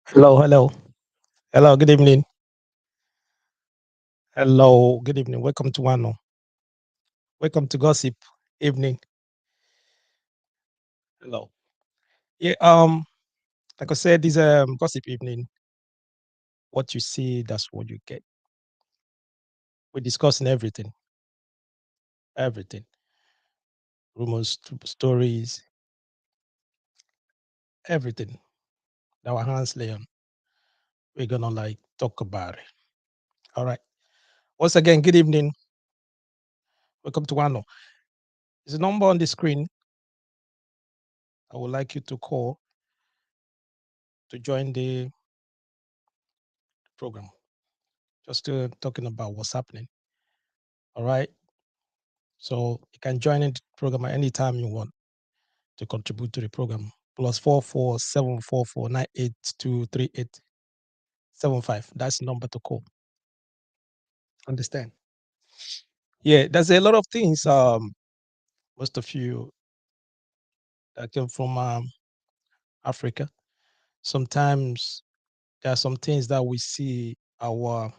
Hello, hello. Hello, good evening. Hello, good evening. Welcome to nwAno. Welcome to Gossip Evening. Hello. Yeah, like I said, this Gossip Evening. What you see, that's what you get. We're discussing everything, everything. Rumors, stories, everything. Our hands lay on. We're gonna like talk about it. All right. Once again, good evening. Welcome to nwAno. There's a number on the screen. I would like you to call to join the program. Just talking about what's happening. All right. So you can join in the program at any time you want to contribute to the program. +44 744 9823875. That's the number to call. Understand? Yeah, there's a lot of things. Most of you that came from Africa. Sometimes there are some things that we see our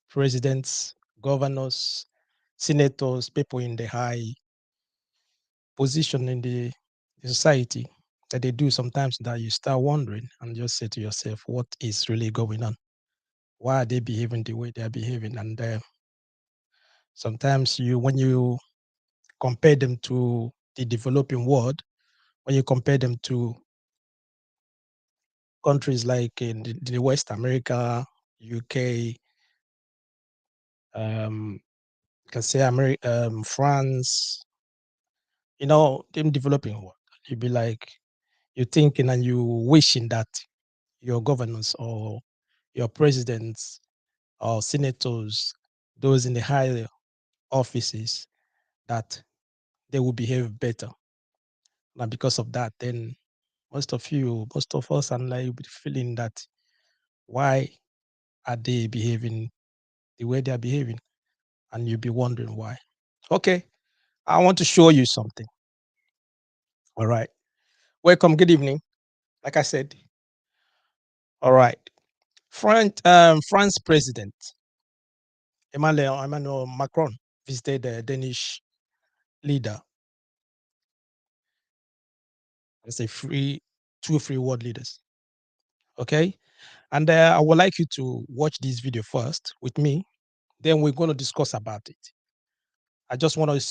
presidents, governors, senators, people in the high position in the society that they do sometimes that you start wondering and just say to yourself, what is really going on? Why are they behaving the way they are behaving? And sometimes when you compare them to the developing world, when you compare them to countries like in the West America, UK, you can say America, France, them developing world, you'd be like, you're thinking and you wishing that your governors or your presidents or senators, those in the higher offices, that they will behave better. And because of that, then most of us, and like feeling that why are they behaving the way they are behaving? And you'll be wondering why. Okay, I want to show you something. All right. Welcome, good evening. Like I said, all right. France President Emmanuel Macron visited the Danish leader. Let's say two free world leaders. Okay. And I would like you to watch this video first with me. Then we're going to discuss about it. I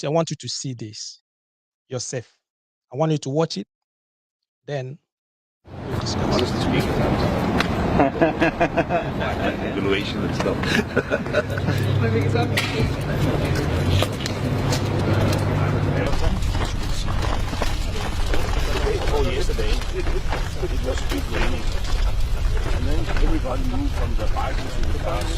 want you to see this yourself. I want you to watch it. Then we'll discuss. Honestly speaking, evaluation and stuff. Oh, yesterday it was big raining, and then everybody moved from the bike to the cars.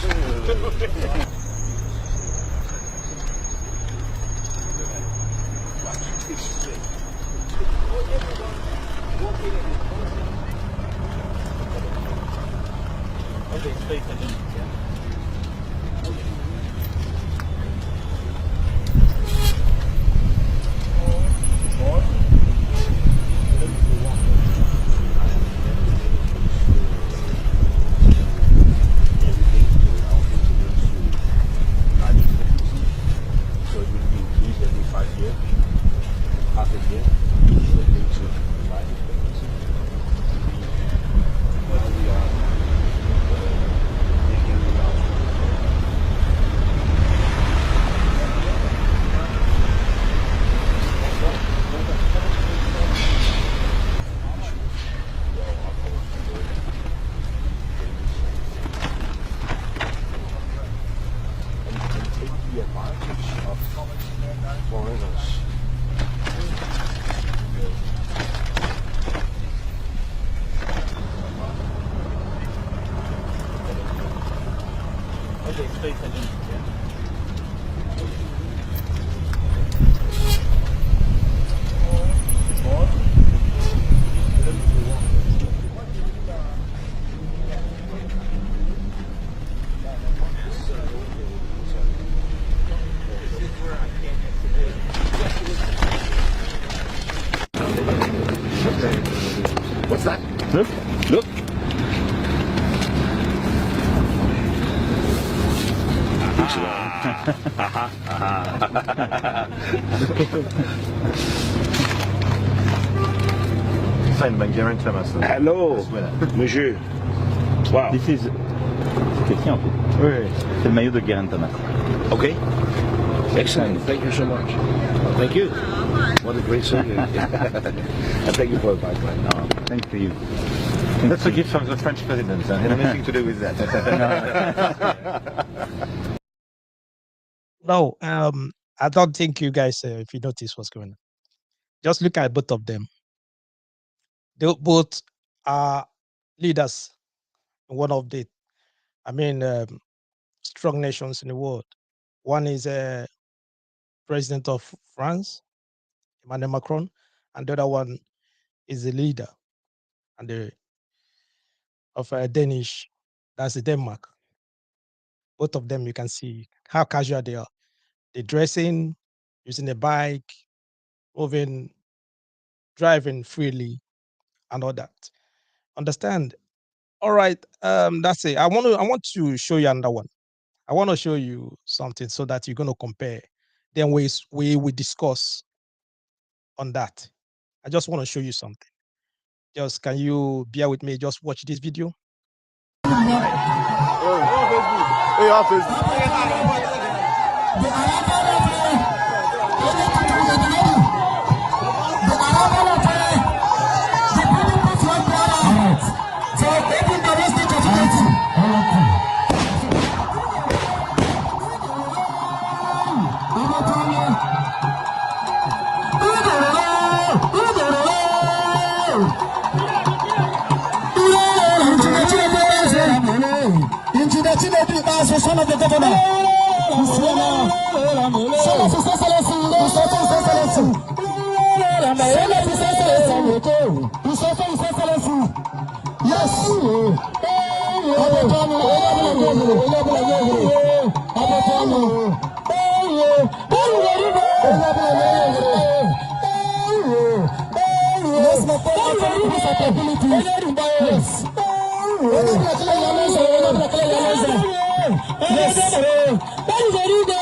So it will be increased every 5 years, half a year. So it brings you life expectancy. Now we are making it out. And take the advantage of foreigners. Okay, stay attention. What's that? Look, look. Sayın ben guarantee myself. Hello, monsieur. Wow. This is... C'est qui en fait? Oui. C'est le maillot de Guerin Thomas. Okay. Excellent. Thank you so much. Thank you. What a great singer. And thank you for the pipeline. No, thanks to you. That's a gift from the French president. It has nothing to do with that. No, I don't think you guys, if you notice what's going on, just look at both of them. They both are leaders in one of the, strong nations in the world. One is a president of France, Emmanuel Macron, and the other one is the leader and of Danish, that's the Denmark. Both of them, you can see how casual they are. They're dressing, using a bike, moving, driving freely, and all that. Understand? All right, that's it. I want to show you another one. I want to show you something so that you're going to compare. Then we discuss on that. I just want to show you something. Just can you bear with me? Just watch this video. Hey, on Facebook. Son of the governor. Son of His Excellency. His Excellency. Son of His Excellency. His Excellency. Yes. Yes.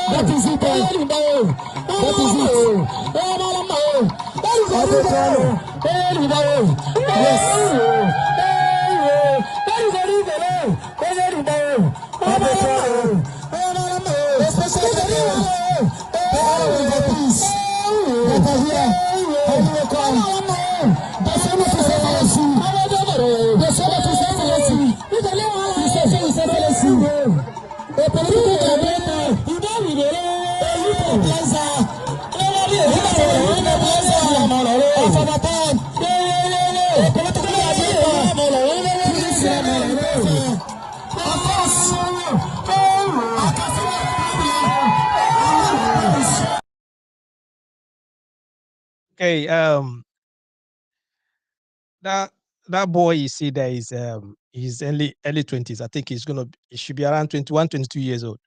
That is it. That is it. Okay, that boy you see there is he's early 20s. I think he should be around 21, 22 years old.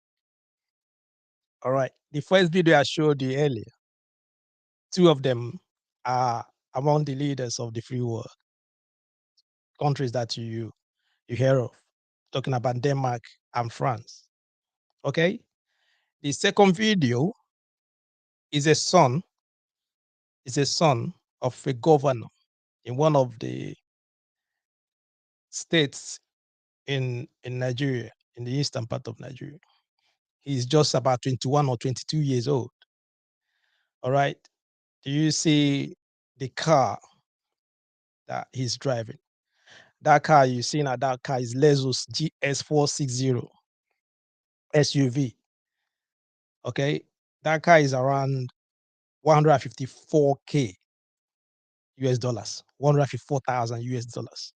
All right. The first video I showed you earlier, two of them are among the leaders of the free world countries that you hear of, talking about Denmark and France. Okay. The second video is a son of a governor in one of the states in Nigeria, in the eastern part of Nigeria. He's just about 21 or 22 years old. All right. Do you see the car that he's driving? That car you see now, that car is Lexus GS460 SUV. Okay. That car is around 154K US dollars, 154,000 US dollars.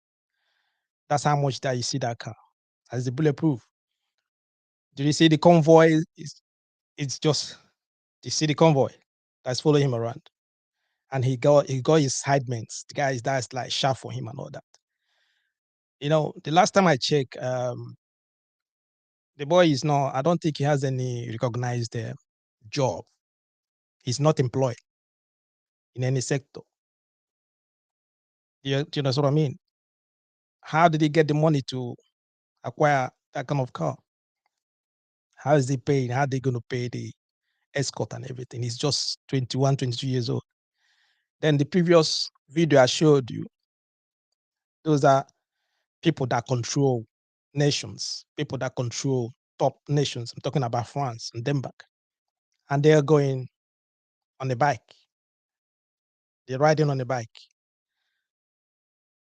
That's how much that you see that car. As the bulletproof. Do you see the convoy? It's just, do you see the convoy that's following him around? And he got his sidemates, the guys that's like sharp for him and all that. The last time I checked, the boy is not, I don't think he has any recognized job. He's not employed in any sector. Do you know what I mean? How did he get the money to acquire that kind of car? How is he paying? How are they going to pay escort and everything. He's just 21, 22 years old. Then the previous video I showed you, those are people that control nations, people that control top nations. I'm talking about France and Denmark. And they're going on a bike. They're riding on a bike.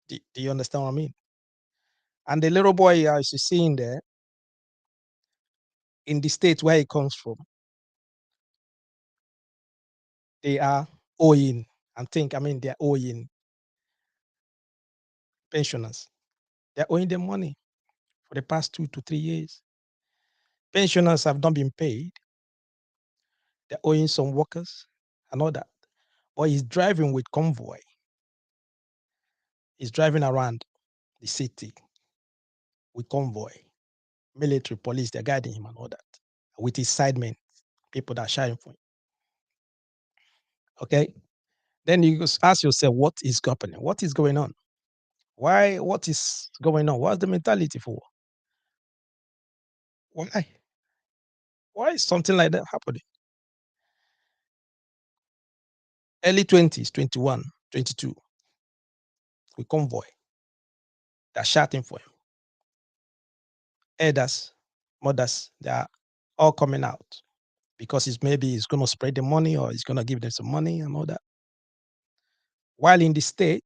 Do you understand what I mean? And the little boy you're seeing there, in the state where he comes from, they are owing, they're owing pensioners. They're owing them money for the past 2 to 3 years. Pensioners have not been paid. They're owing some workers and all that. But he's driving with convoy. He's driving around the city with convoy, military, police, they're guiding him and all that, with his sidemen, people that are sharing for him. Okay? Then you ask yourself, what is happening? What is going on? Why? What is going on? What's the mentality for? Why? Why is something like that happening? Early 20s, 21, 22, with convoy. They're shouting for him. Elders, mothers, they are all coming out because maybe he's going to spread the money or he's going to give them some money and all that. While in the state,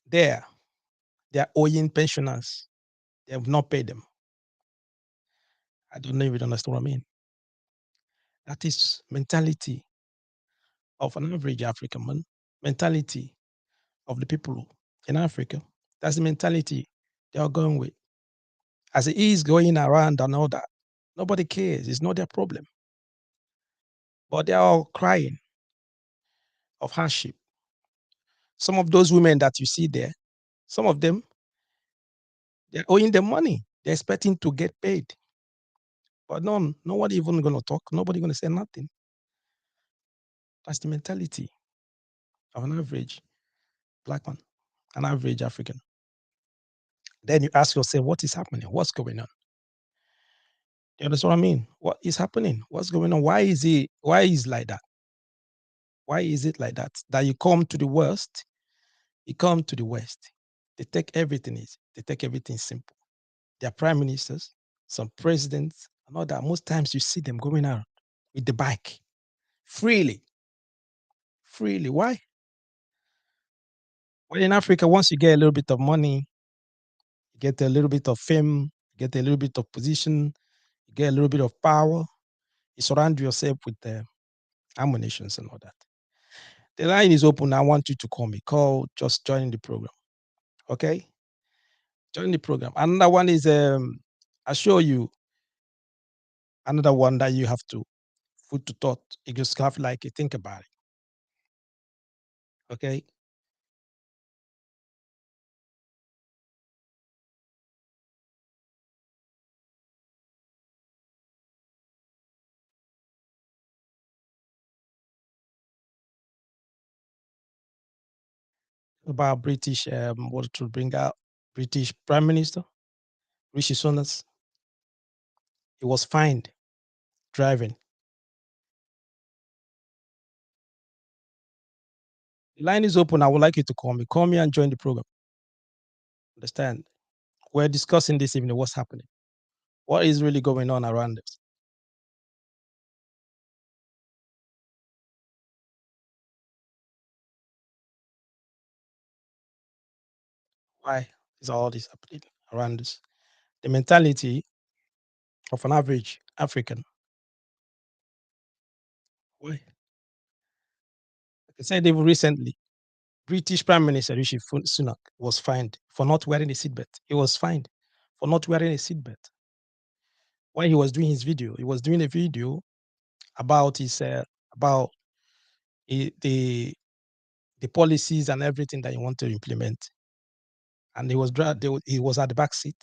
they're owing pensioners. They have not paid them. I don't know if you understand what I mean. That is mentality of an average African man, mentality of the people in Africa. That's the mentality they are going with. As it is going around and all that, nobody cares. It's not their problem. But they're all crying of hardship. Some of those women that you see there, some of them, they're owing them money. They're expecting to get paid. But nobody even going to talk. Nobody going to say nothing. That's the mentality of an average black man, an average African. Then you ask yourself, what is happening? What's going on? You understand what I mean? What is happening? What's going on? Why is like that? Why is it like that? That you come to the West, you come to the West. They take everything easy. They take everything simple. Their prime ministers, some presidents, and all that. Most times you see them going out with the bike freely. Freely. Why? Well, in Africa, once you get a little bit of money, you get a little bit of fame, you get a little bit of position, you get a little bit of power, you surround yourself with ammunitions and all that. The line is open. I want you to call me. Call, just join the program. Okay? Join the program. Another one is I show you another one that you have to food to thought. You just have like think about it. Okay? About British what to bring out British Prime Minister Rishi Sunak. He was fined driving. The line is open. I would like you to call me. Call me and join the program. Understand? We're discussing this evening what's happening. What is really going on around us? Why is all this happening around us? The mentality of an average African. Why? Like I said, even recently, British Prime Minister Rishi Sunak was fined for not wearing a seatbelt. He was fined for not wearing a seatbelt. While he was doing his video, he was doing a video about about the policies and everything that he wanted to implement. And he was at the back seat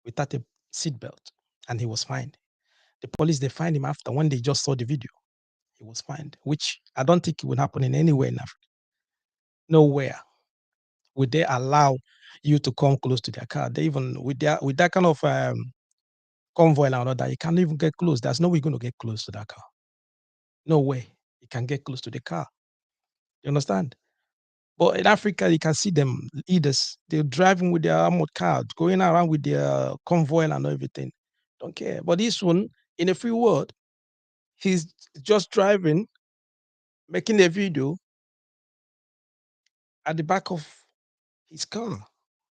without a seatbelt, and he was fined. The police they fined him after when they just saw the video. He was fined, which I don't think it would happen in anywhere in Africa. Nowhere would they allow you to come close to their car. They even with that kind of convoy and all that, you can't even get close. There's no way you're going to get close to that car. No way he can get close to the car. You understand? But in Africa, you can see them leaders. They're driving with their armored cars, going around with their convoy and everything. Don't care. But this one, in a free world, he's just driving, making a video at the back of his car.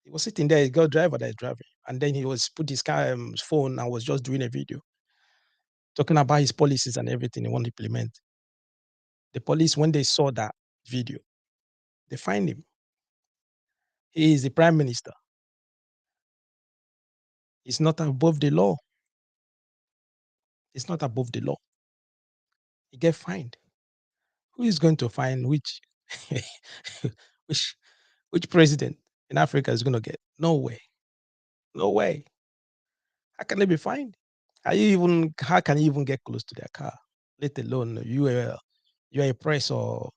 He was sitting there, he got a driver that is driving. And then he was put his car his phone and was just doing a video, talking about his policies and everything he want to implement. The police, when they saw that video, they find him. He is the prime minister. He's not above the law. He's not above the law. He get fined. Who is going to find which which which president in Africa is going to get? No way. No way. How can they be fined? How can you even get close to their car? Let alone you're a press or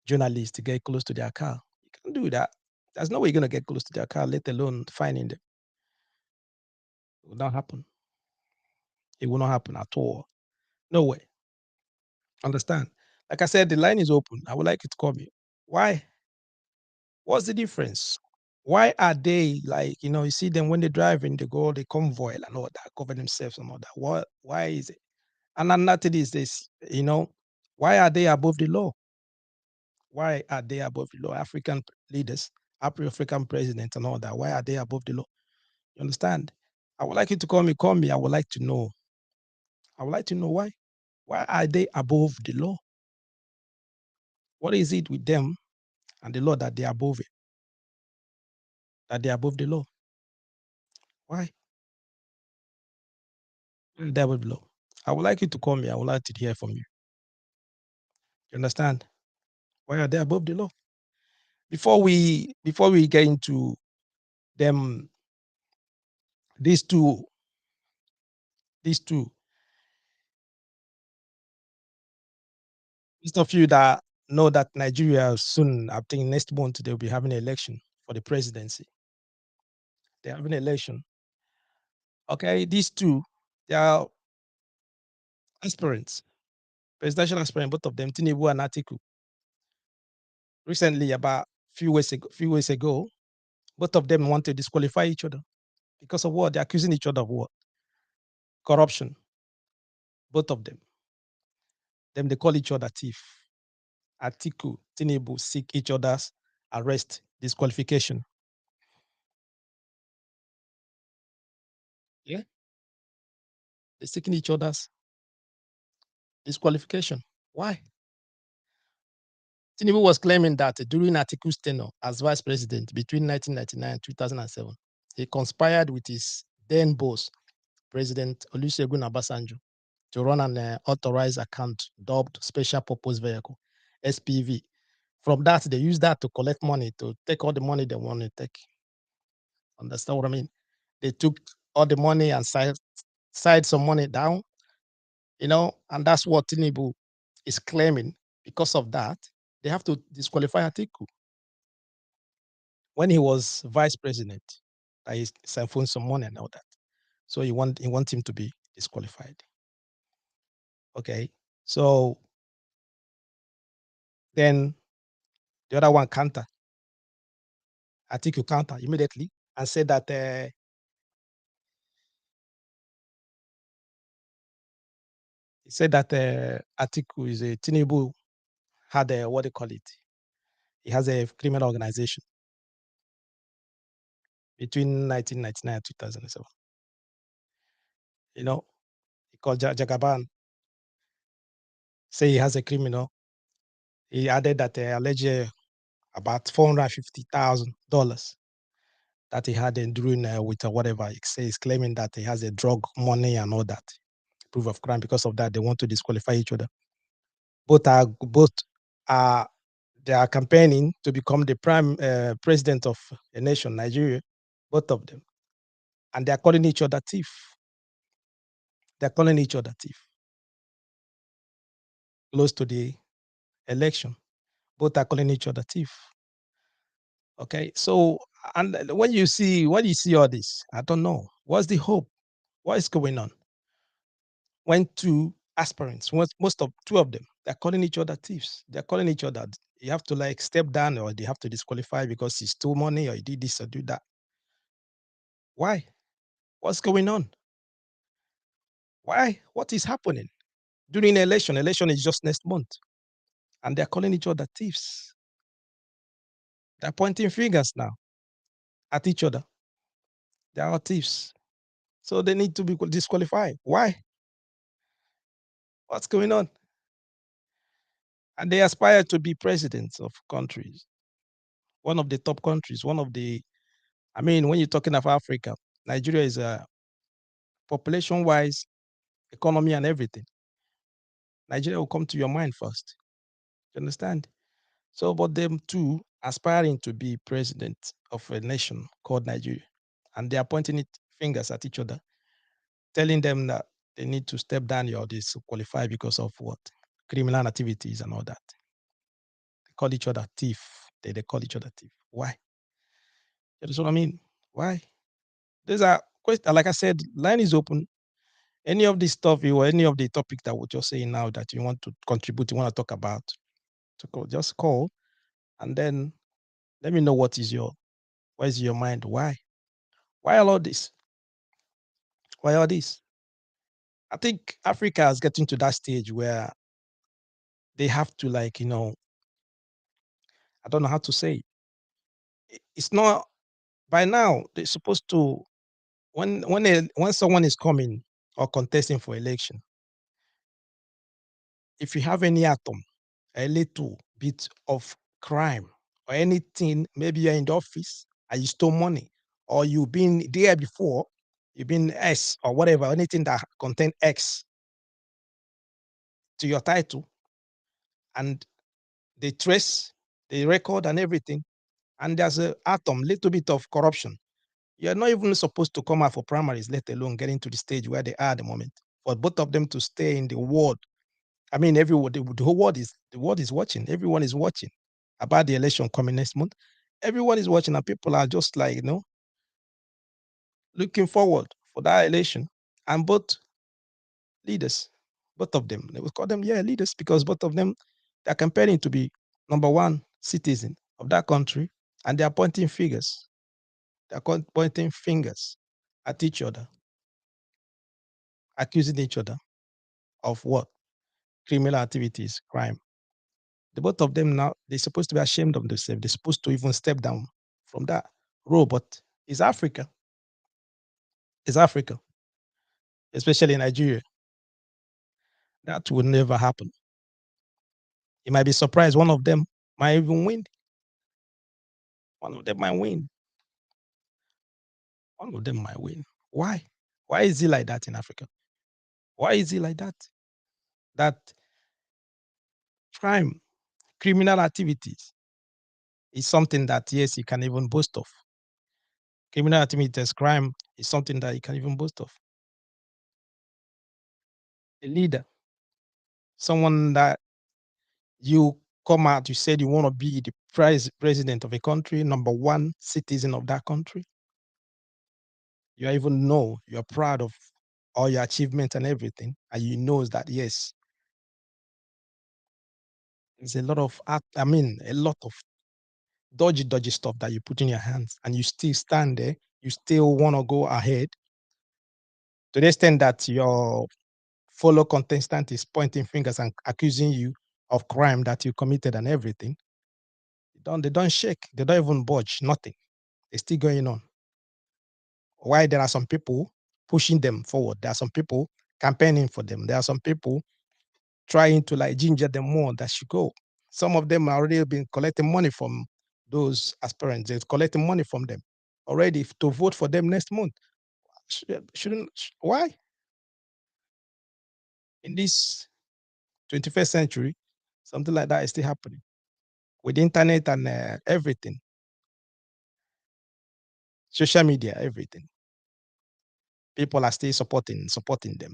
journalist to get close to their car. You can't do that. There's no way you're gonna get close to their car, let alone finding them. It will not happen. It will not happen at all. No way. Understand? Like I said, the line is open. I would like you to call me. Why? What's the difference? Why are they like, you see them when they're driving, they go, they convoy and all that, cover themselves and all that. Why is it? And another is this, why are they above the law? Why are they above the law? African leaders, African presidents and all that. Why are they above the law? You understand? I would like you to call me. Call me. I would like to know. I would like to know why. Why are they above the law? What is it with them and the law that they are above it? That they are above the law? Why? Why are they above the law? I would like you to call me. I would like to hear from you. You understand? Why are they above the law? Before we get into them, these two, most of you that know that Nigeria soon, I think next month, they'll be having an election for the presidency. They're having an election. Okay, these two, they are aspirants, presidential aspirants, both of them, Tinubu and Atiku. Recently, about few weeks ago, both of them want to disqualify each other because of what? They're accusing each other of what? Corruption. Both of them. Then they call each other thief. Atiku, Tinubu seek each other's arrest, disqualification. Yeah, they're seeking each other's disqualification. Why? Tinubu was claiming that during Atiku's tenure as vice president between 1999 and 2007, he conspired with his then boss, President Olusegun Obasanjo, to run an authorized account dubbed Special Purpose Vehicle, SPV. From that, they use that to collect money, to take all the money they want to take. Understand what I mean? They took all the money and side some money down, and that's what Tinubu is claiming. Because of that, they have to disqualify Atiku. When he was vice president, he siphoned some money and all that. So he want him to be disqualified. Okay. So then the other one counter. Atiku counter immediately and said that he said that Atiku is a Tinubu had a what do you call it? He has a criminal organization between 1999 and 2007. He called Jagaban. Say he has a criminal. He added that alleged about $450,000 that he had in doing with whatever he says, claiming that he has a drug money and all that proof of crime. Because of that, they want to disqualify each other. Both are they are campaigning to become the prime president of a nation, Nigeria. Both of them, and they are calling each other thief. They are calling each other thief. Close to the election, both are calling each other thief. Okay, so and when you see all this, I don't know what's the hope, what is going on when two aspirants, most of two of them, they're calling each other thieves. They're calling each other. You have to like step down, or they have to disqualify because he stole money, or he did this or do that. Why? What's going on? Why? What is happening? During election is just next month, and they're calling each other thieves. They're pointing fingers now at each other. They are thieves. So they need to be disqualified. Why? What's going on? And they aspire to be presidents of countries, one of the top countries, one of the, I mean, when you're talking of Africa, Nigeria is a population wise, economy and everything. Nigeria will come to your mind first. You understand? So, but them two aspiring to be president of a nation called Nigeria, and they are pointing it fingers at each other, telling them that they need to step down or disqualify because of what? Criminal activities and all that. They call each other thief. They call each other thief. Why? That's what I mean. Why? These are questions. Like I said, line is open. Any of this stuff or any of the topic that we're just saying now that you want to contribute, you want to talk about, just call, and then let me know what is your mind. Why? Why all this? Why all this? I think Africa is getting to that stage where they have to like, I don't know how to say. It's not by now. They're supposed to when someone is coming or contesting for election, if you have any atom, a little bit of crime or anything, maybe you're in the office and you stole money, or you've been there before, you've been S or whatever, anything that contain X to your title, and they trace the record and everything, and there's a atom, little bit of corruption. You're not even supposed to come out for primaries, let alone getting to the stage where they are at the moment. For both of them to stay in the world, I mean, everyone, the whole world is watching. Everyone is watching about the election coming next month. Everyone is watching, and people are just like looking forward for that election. And both leaders, both of them, they will call them leaders because both of them they're comparing to be number one citizen of that country, and they are pointing fingers. They are pointing fingers at each other, accusing each other of what? Criminal activities, crime. The both of them now, they're supposed to be ashamed of themselves. They're supposed to even step down from that role. But it's Africa. It's Africa, especially Nigeria. That will never happen. You might be surprised. One of them might even win. One of them might win. One of them might win. Why? Why is it like that in Africa? Why is it like that? That crime, criminal activities is something that, yes, you can even boast of. Criminal activities, crime is something that you can even boast of. A leader, someone that you come out, you said you want to be the president of a country, number one citizen of that country. You even know you're proud of all your achievements and everything, and you know that yes, there's a lot of a lot of dodgy stuff that you put in your hands, and you still stand there. You still want to go ahead to the extent that your fellow contestant is pointing fingers and accusing you of crime that you committed and everything. They don't shake. They don't even budge. Nothing. It's still going on. Why there are some people pushing them forward. There are some people campaigning for them. There are some people trying to like ginger them more that should go. Some of them are already been collecting money from those aspirants. They're collecting money from them already to vote for them next month. Shouldn't why in this 21st century something like that is still happening with the internet and everything, social media, everything. People are still supporting them,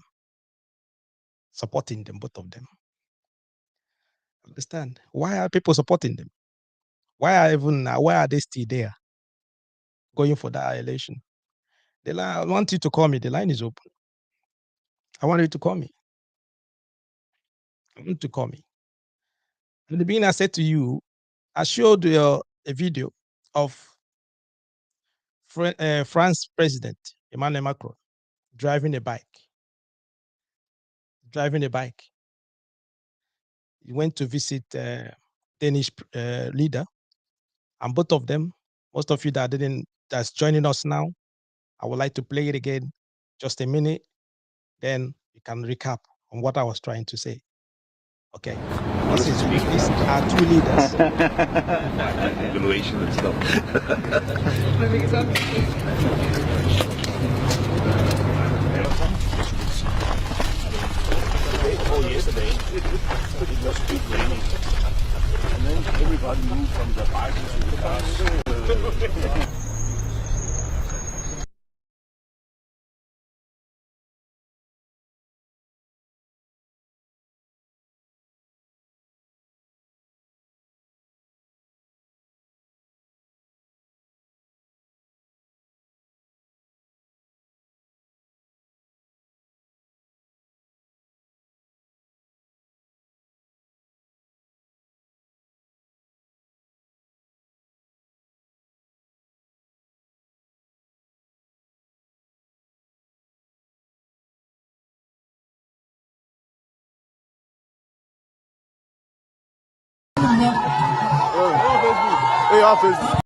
both of them. Understand? Why are people supporting them? Why are they still there going for that election? I want you to call me. The line is open. I want you to call me. come to call me. In the beginning, I said to you, I showed you a video of France President Emmanuel Macron driving a bike. He went to visit Danish leader, and both of them, most of you that's joining us now, I would like to play it again, just a minute, then you can recap on what I was trying to say. Okay, these are two leaders. Evaluation and stuff. Yesterday, it was big raining. And then everybody moved from the bike to the cars. Hey, office.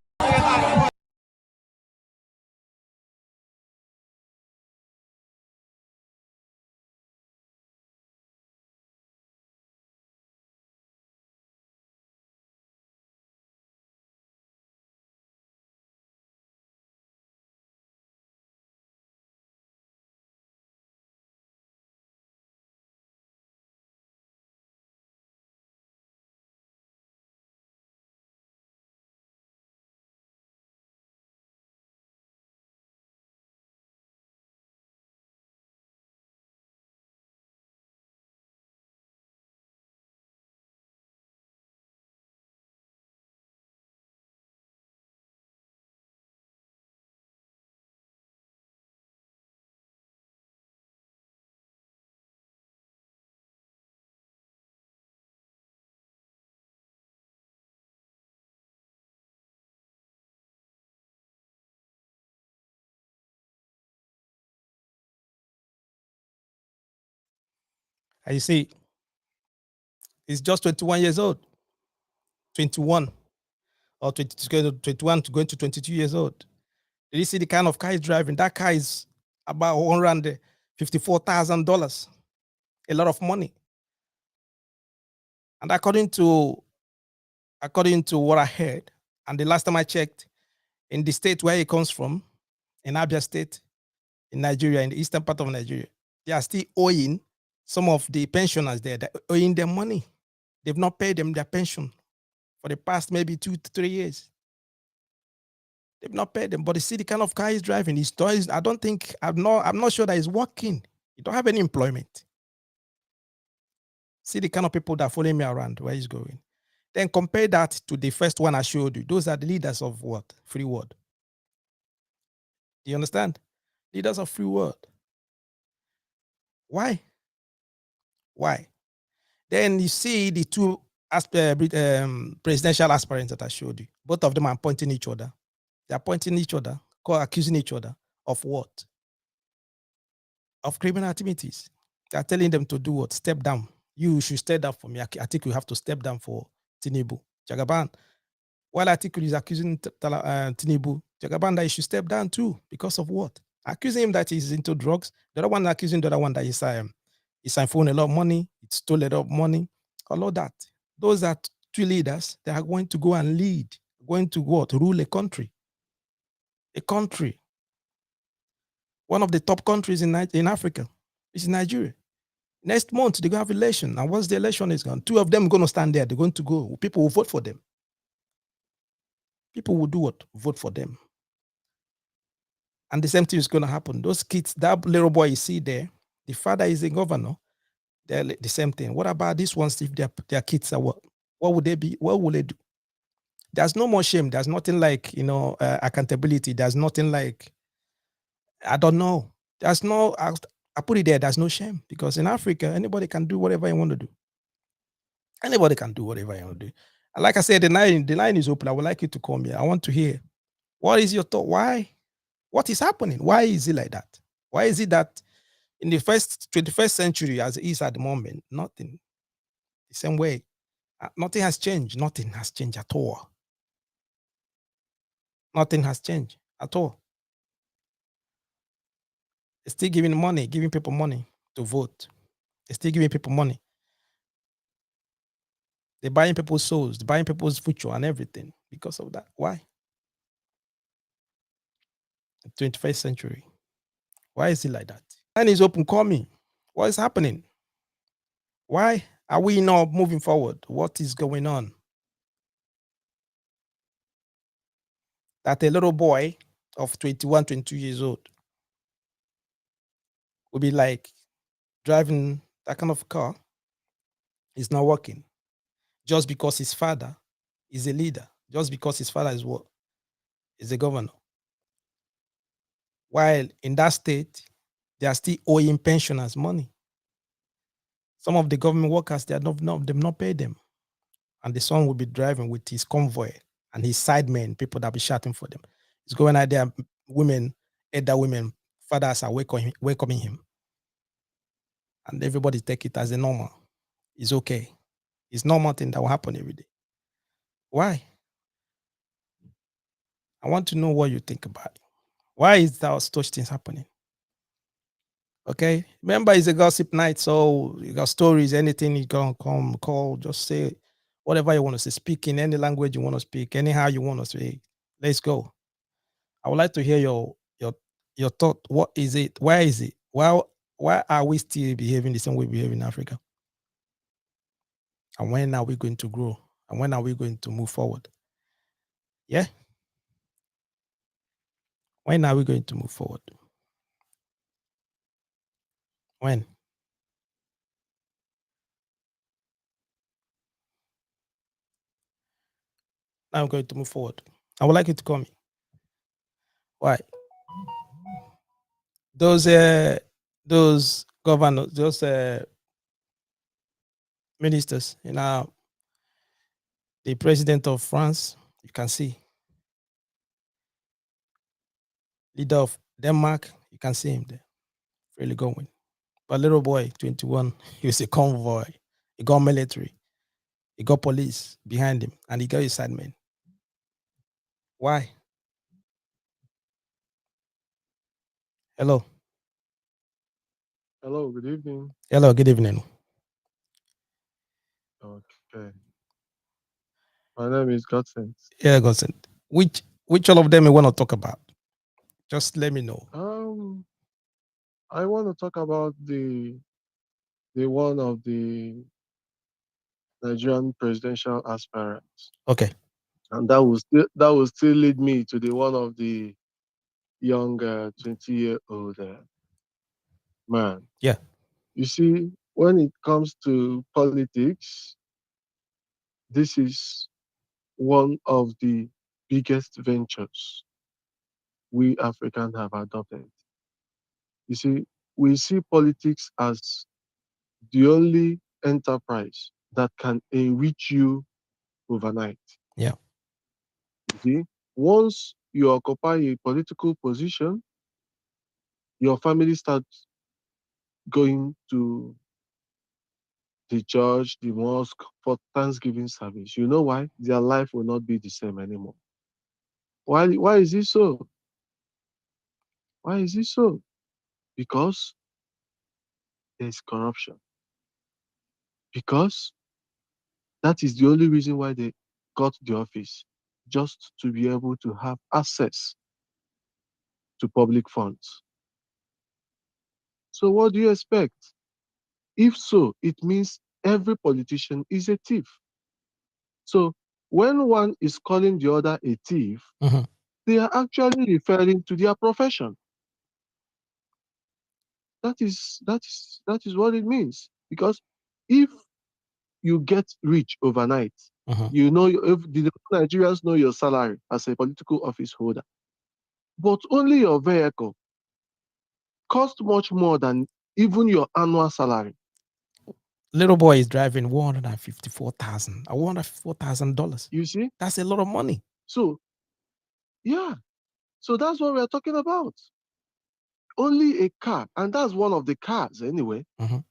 You see, he's just 21 years old. 21 or 21 to going to 22 years old. Did you see the kind of car he's driving? That car is about $154,000. A lot of money. And according to what I heard, and the last time I checked, in the state where he comes from, in Abia State, in Nigeria, in the eastern part of Nigeria, they are still owing some of the pensioners there. They're owing them money. They've not paid them their pension for the past maybe 2 to 3 years. They've not paid them. But you see the kind of car he's driving. I'm not sure that he's working. He don't have any employment. See the kind of people that follow me around, where he's going. Then compare that to the first one I showed you. Those are the leaders of what? Free world. Do you understand? Leaders of free world. Why? Then you see the two presidential aspirants that I showed you. Both of them are pointing each other. They are pointing each other, accusing each other of what? Of criminal activities. They are telling them to do what? Step down. You should step down for me. I think you have to step down for Tinubu. Jagaban. While Atiku is accusing Tinubu, Jagaban, that he should step down too. Because of what? Accusing him that he's into drugs. The other one accusing the other one that he's phoned a lot of money. He stole a lot of money. All of that. Those are two leaders. They are going to go and lead. Going to what? Rule a country. A country. One of the top countries in Africa is Nigeria. Next month, they're going to have election. And once the election is gone, two of them are going to stand there. They're going to go. People will vote for them. People will do what? Vote for them. And the same thing is going to happen. Those kids, that little boy you see there, the father is a governor. They're the same thing. What about these ones if their kids are what? What would they be? What will they do? There's no more shame. There's nothing like, accountability. There's nothing like, I don't know. There's no, I put it there, there's no shame. Because in Africa, anybody can do whatever you want to do. Anybody can do whatever you want to do. And like I said, the line is open. I would like you to call me. I want to hear, what is your thought? Why? What is happening? Why is it like that? Why is it that in the 21st century, as it is at the moment, nothing the same way? Nothing has changed. Nothing has changed at all. Nothing has changed at all. They're still giving people money to vote. They're still giving people money. They're buying people's souls, they're buying people's future and everything because of that. Why? The 21st century. Why is it like that? Line is open. Call me. What is happening? Why are we not moving forward? What is going on? That a little boy of 21, 22 years old will be like driving that kind of car is not working just because his father is a leader, just because his father is what? Is a governor. While in that state, they are still owing pensioners money. Some of the government workers, they've not paid them. And the son will be driving with his convoy and his sidemen, people that be shouting for them. He's going out there, women, elder women, fathers are welcoming him. And everybody take it as a normal. It's okay. It's normal thing that will happen every day. Why? I want to know what you think about it. Why is that such things happening? Okay. Remember, it's a gossip night, so you got stories, anything you can come call, just say whatever you want to say. Speak in any language you want to speak, anyhow you want to speak. Let's go. I would like to hear your thought. What is it? Why is it? Why are we still behaving the same way we behave in Africa? And when are we going to grow? And when are we going to move forward? Yeah. When are we going to move forward? When? Now I'm going to move forward. I would like you to call me. Why? Those governors, those ministers, the president of France, you can see. Leader of Denmark, you can see him there, really going. But little boy, 21, he was a convoy. He got military. He got police behind him, and he got his sidemen. Why? Hello. Hello, good evening. Hello, good evening. Okay. My name is Godsent. Yeah, Godson. Which all of them you want to talk about? Just let me know. I want to talk about the one of the Nigerian presidential aspirants. Okay. And that will still lead me to the one of the young 20-year-old man. Yeah. You see, when it comes to politics, this is one of the biggest ventures we Africans have adopted. You see, we see politics as the only enterprise that can enrich you overnight. Yeah. You see, once you occupy a political position, your family starts going to the church, the mosque for Thanksgiving service. You know why? Their life will not be the same anymore. Why is it so? Why is it so? Because there's corruption. Because that is the only reason why they got the office, just to be able to have access to public funds. So what do you expect? If so, it means every politician is a thief. So when one is calling the other a thief, they are actually referring to their profession. That is what it means. Because if you get rich overnight, you know, if the Nigerians know your salary as a political office holder, but only your vehicle cost much more than even your annual salary. little boy is driving $154,000. You see? That's a lot of money. So, yeah. So that's what we're talking about. Only a car, and that's one of the cars anyway. Mhm.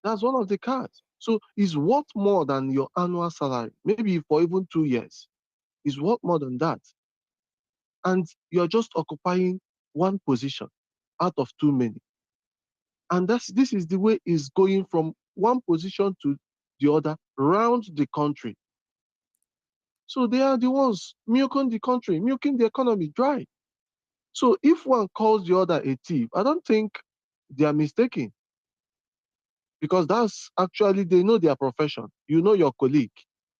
That's one of the cars. So it's worth more than your annual salary, maybe for even 2 years. It's worth more than that. And you're just occupying one position out of too many. And this is the way it's going from one position to the other around the country. So they are the ones milking the country, milking the economy dry. So if one calls the other a thief, I don't think they are mistaken, because that's actually, they know their profession. You know your colleague.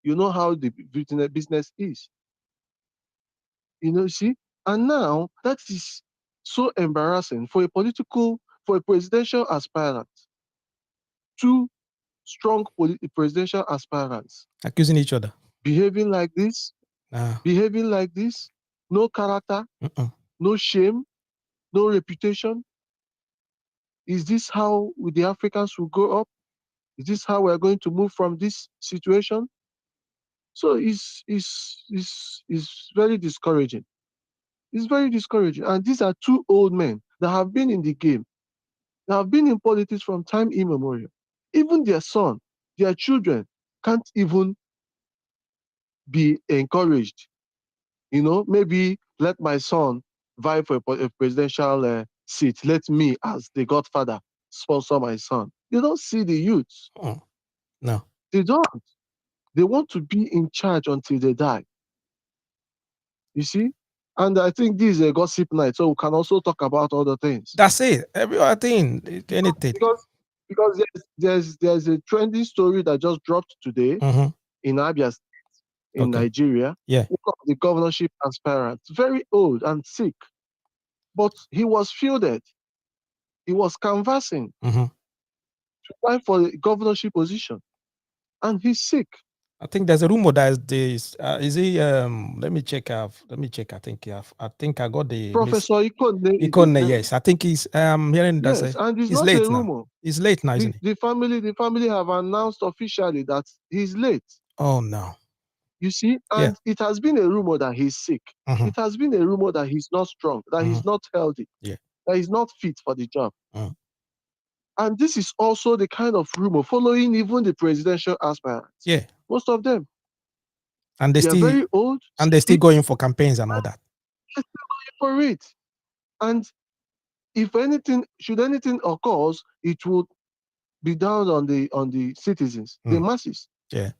You know how the business is. See? And now that is so embarrassing for a presidential aspirant, two strong presidential aspirants Accusing each other. behaving like this, Ah, no character, mm-mm. no shame, no reputation. Is this how the Africans will grow up? Is this how we're going to move from this situation? So it's very discouraging. It's very discouraging. And these are two old men that have been in the game, that have been in politics from time immemorial. Even their son, their children can't even be encouraged. Maybe let my son vie for a presidential seat. Let me, as the godfather, sponsor my son. They don't see the youth. Oh, no. They don't. They want to be in charge until they die. You see? And I think this is a gossip night, so we can also talk about other things. That's it. Every other thing, anything. Because there's a trending story that just dropped today Mhm. in Abia State, in Okay. Nigeria. Yeah. One of the governorship aspirants, very old and sick, but he was fielded. He was canvassing Mhm. to apply for the governorship position, and he's sick. I think there's a rumor that is he let me check. I think I got the Professor Ikonne is his Ikonne, name. yes. I think he's hearing that Yes, and it's he's not a late now. rumor. He's late now, The, isn't he? the family have announced officially that he's late. Oh no. You see, Yeah. and it has been a rumor that he's sick. Mhm. It has been a rumor that he's not strong, that he's Mhm. not healthy, Yeah. that he's not fit for the job. Mhm. And this is also the kind of rumor following even the presidential aspirants. Yeah. Most of them, And they are very old, they're still sick, going for campaigns and all that. for it. And if anything, should anything occurs, it would be down on the citizens, the Mm. masses. Yeah.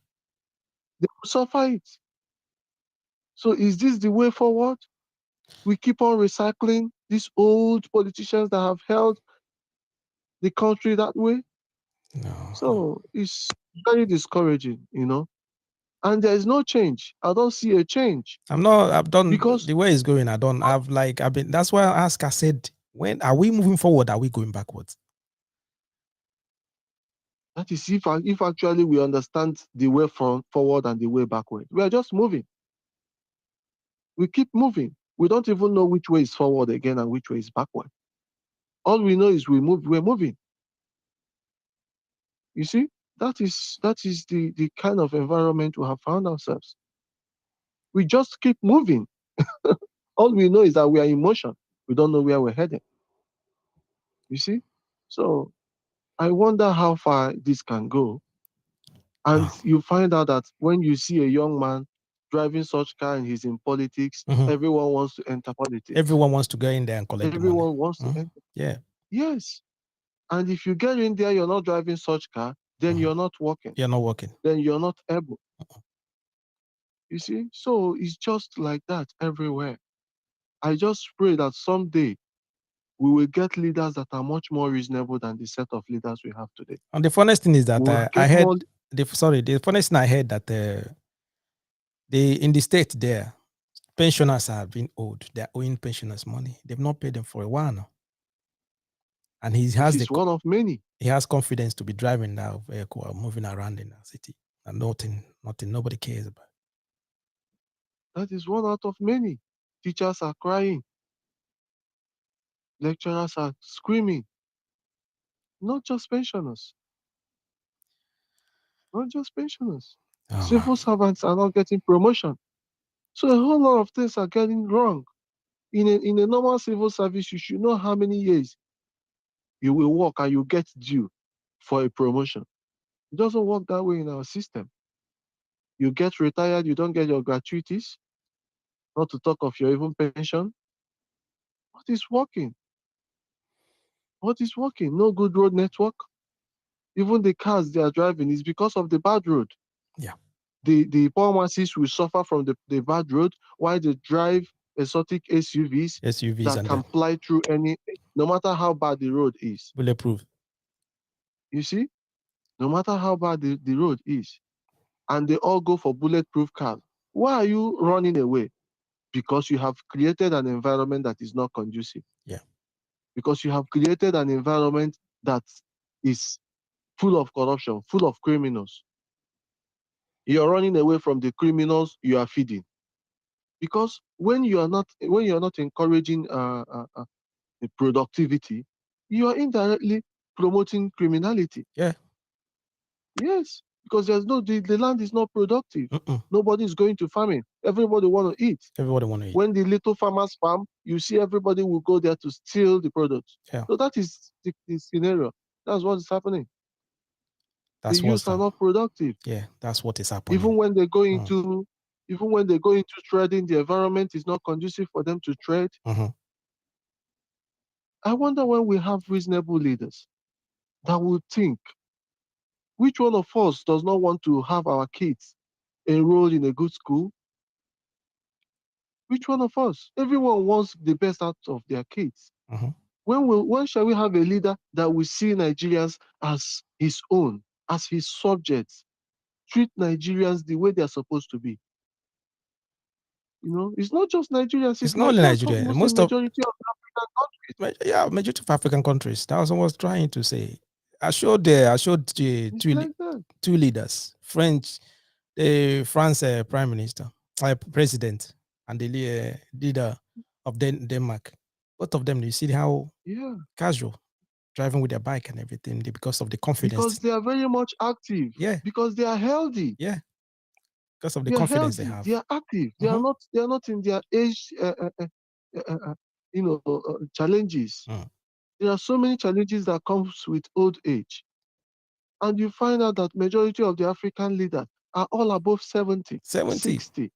They will suffer it. So is this the way forward? We keep on recycling these old politicians that have held the country that way. No. So it's very discouraging, And there is no change. I don't see a change I've done because the way it's going. I've been, that's why I said, when are we moving forward? Are we going backwards? that is if actually we understand the way forward and the way backward. We are just moving. We keep moving. We don't even know which way is forward again and which way is backward. All we know is we're moving. You see, that is the kind of environment we have found ourselves. We just keep moving. All we know is that we are in motion. We don't know where we're heading. You see? So I wonder how far this can go. And Oh. you find out that when you see a young man driving such car and he's in politics, Mhm. everyone wants to enter politics. Everyone wants to go in there and collect the money. Everyone wants to enter. Yeah. Yes. And if you get in there, you're not driving such car, then Mhm. you're not working. You're not working. Then you're not able. You see? So it's just like that everywhere. I just pray that someday we will get leaders that are much more reasonable than the set of leaders we have today. And the funniest thing is that We'll I get heard more. the funniest thing I heard that in the state there, pensioners have been owed. They're owing pensioners money. They've not paid them for a while now. And This is one of many. he has confidence to be driving that vehicle or moving around in the city. And nobody cares about. That is one out of many. Teachers are crying. Lecturers are screaming. Not just pensioners. not just pensioners. Oh man. Civil servants are not getting promotion. So a whole lot of things are getting wrong. In a normal civil service, you should know how many years you will work and you get due for a promotion. It doesn't work that way in our system. You get retired, you don't get your gratuities, not to talk of your even pension. What is working? What is working? No good road network. Even the cars they are driving is because of the bad road. Yeah. The poor masses will suffer from the bad road while they drive exotic SUVs SUVs that and can fly through any, no matter how bad the road is. bulletproof. You see, no matter how bad the road is, and they all go for bulletproof cars. Why are you running away? Because you have created an environment that is not conducive. Yeah. Because you have created an environment that is full of corruption, full of criminals. You're running away from the criminals you are feeding. Because when you're not encouraging the productivity, you are indirectly promoting criminality. Yeah. Yes, because the land is not productive. Mm-mm. Nobody is going to farming. Everybody want to eat. Everybody want to eat. When the little farmers farm, you see everybody will go there to steal the products. Yeah. So that is the scenario. That's what is happening. The That's what's youth are not productive. yeah. That's what is happening. Even when they go Mm. into even when they go into trading, the environment is not conducive for them to trade. Mm-hmm. I wonder when we have reasonable leaders that will think, which one of us does not want to have our kids enrolled in a good school? Which one of us? Everyone wants the best out of their kids. Mm-hmm. When shall we have a leader that will see Nigerians as his own, as his subjects, treat Nigerians the way they are supposed to be? It's not just Nigerians, It's it's not only Nigerians, Nigeria. almost in Most of majority of African countries. yeah, majority of African countries. That's what I was trying to say. I showed the It's like that. two leaders, the France prime minister, president, and the leader of Denmark. Both of them, you see how Yeah, casual driving with their bike and everything because of the because confidence. they are very much active, Yeah, because they are healthy. yeah, because of the They are confidence they healthy. They have. are active. They are Mm-hmm. not. They are not in their age. Challenges. Mm. There are so many challenges that comes with old age, and you find out that majority of the African leaders are all above 70, 70. 60.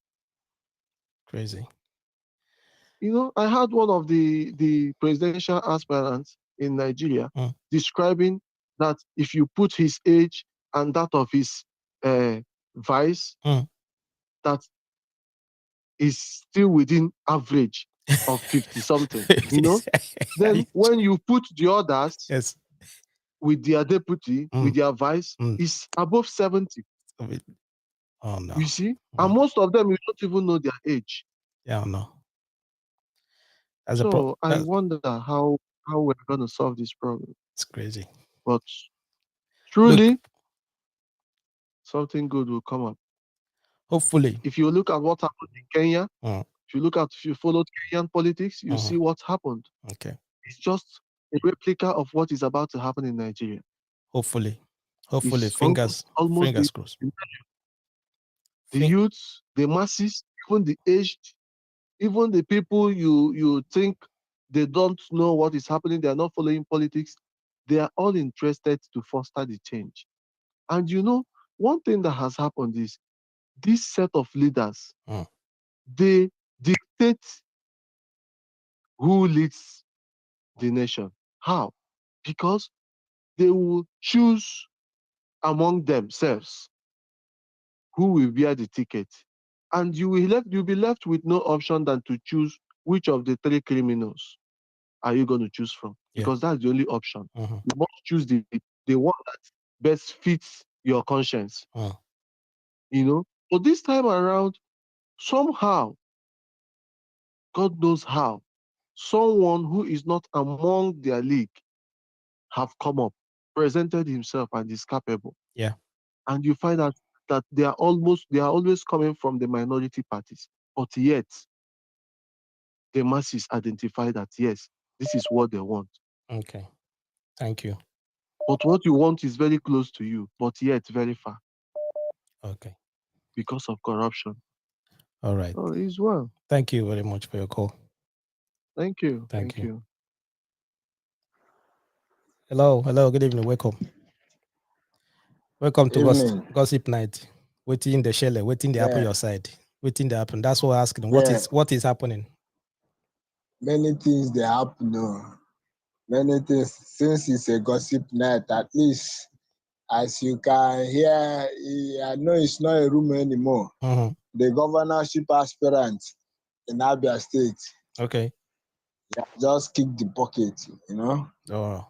Crazy. I had one of the presidential aspirants in Nigeria Mm. describing that if you put his age and that of his uh, vice, Mm. that is still within average of 50 something. Then when you put the others Yes. with their deputy, with Mm. their vice, Mm. is above 70. Oh no. You see? And Mm. most of them, you don't even know their age. Yeah, no. That's a So I that's wonder how we're going to solve this problem. it's crazy. But Look, truly, something good will come up. hopefully. If you look at what happened in Kenya, Mm. if you followed Kenyan politics, you Mhm. see what happened. Okay. It's just a replica of what is about to happen in Nigeria. Hopefully. Hopefully. It's almost Fingers crossed. the Fin- youths, the masses, even the aged, even the people you think they don't know what is happening, they are not following politics, they are all interested to foster the change. And one thing that has happened is this set of leaders, Mm. they dictate who leads the nation. How? Because they will choose among themselves who will bear the ticket. And you'll be left with no option than to choose which of the three criminals are you going to choose from? Yeah. Because that's the only option. Mhm. You must choose the one that best fits your conscience. Mm. But this time around, somehow, God knows how, someone who is not among their league have come up, presented himself and is capable. Yeah. And you find out that they are always coming from the minority parties. But yet, the masses identify that yes, this is what they want. Okay. Thank you. But what you want is very close to you, but yet very far. Okay. because of corruption. All right. Oh, he's well. Thank you very much for your call. Thank you. Thank Thank you. you. Hello. Hello. Good evening. Welcome. Welcome to Evening. Gossip Night. Waiting the shell, waiting the happen Yeah, your side. Waiting the happen. That's what I'm asking. yeah. What is happening? Many things they happen. No. Many things. Since it's a gossip night, at least as you can hear, I know it's not a rumor anymore. Mm-hmm. The governorship aspirant in Abia State Okay. just kicked the bucket, you know. Oh.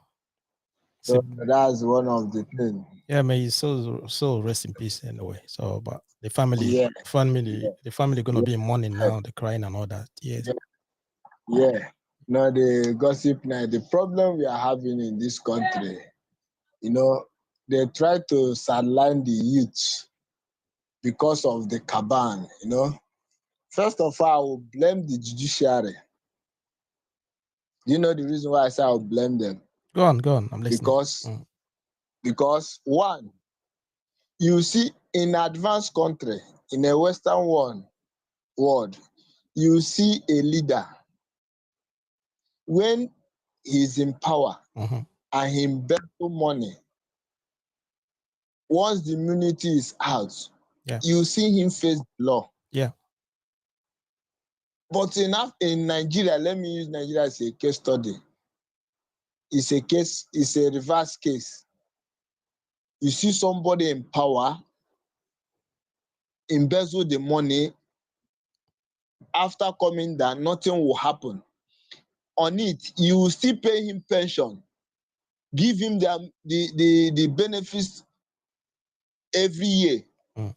So See, that's one of the things. yeah, man, he's so rest in peace anyway. So, but the Yeah, family gonna yeah, be in mourning now, the crying and all that. Yes. yeah, yeah. No, the gossip night. The problem we are having in this country, you know, they try to sideline the youth because of the caban, you know. First of all, I will blame the judiciary. Do you know the reason why I say I will blame them? Go on. I'm listening. Because one, you see, in advanced country, in a Western world, you see a leader when he's in power Mm-hmm. and he embezzle money. Once the immunity is out, Yeah. you see him face the law. Yeah. But in Nigeria, let me use Nigeria as a case study. It's a reverse case. You see somebody in power embezzle the money, after coming down, nothing will happen. On it, you will still pay him pension, give him the benefits every year. Mm.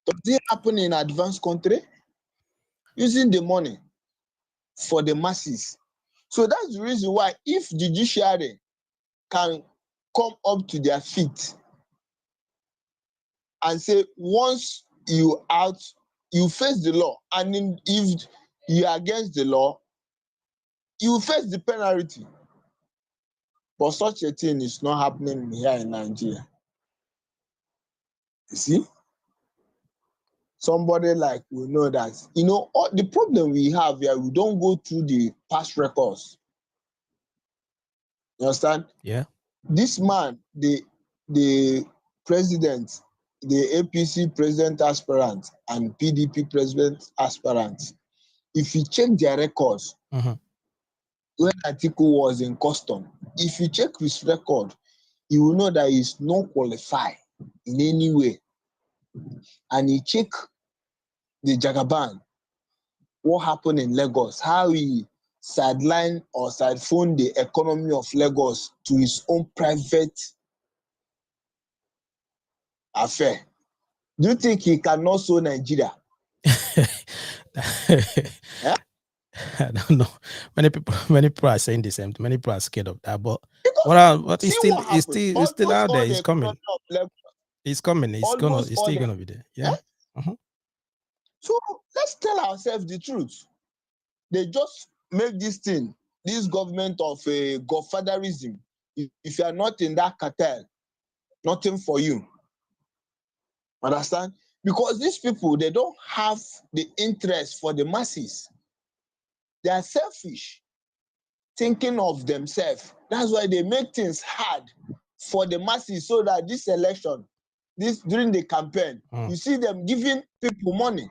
Does it happen in advanced country? Using the money for the masses. So that's the reason why if the judiciary can come up to their feet and say, once you face the law, and if you are against the law, you face the penalty. But such a thing is not happening here in Nigeria. You see? Somebody like we know that, you know, all the problem we have here, we don't go through the past records. You understand? Yeah. This man, the president, the APC president aspirant and PDP president aspirant, if you check their records, Mm-hmm. when Atiku was in custom, if you check his record, you will know that he's not qualified in any way. And you check the Jagaban, what happened in Lagos, how he sideline or sidephone the economy of Lagos to his own private affair. Do you think he can also Nigeria? Yeah? I don't know. Many people are saying the same. Many people are scared of that. But but See what happened. it's still Almost out there. all the It's coming. economy of Lagos, It's coming. almost It's all still the gonna be there. eh? Yeah. Mm-hmm. So let's tell ourselves the truth. They just make this thing, this government of a godfatherism. If you are not in that cartel, nothing for you. Understand? Because these people, they don't have the interest for the masses. They are selfish, thinking of themselves. That's why they make things hard for the masses, so that this election, during the campaign, you see them giving people money,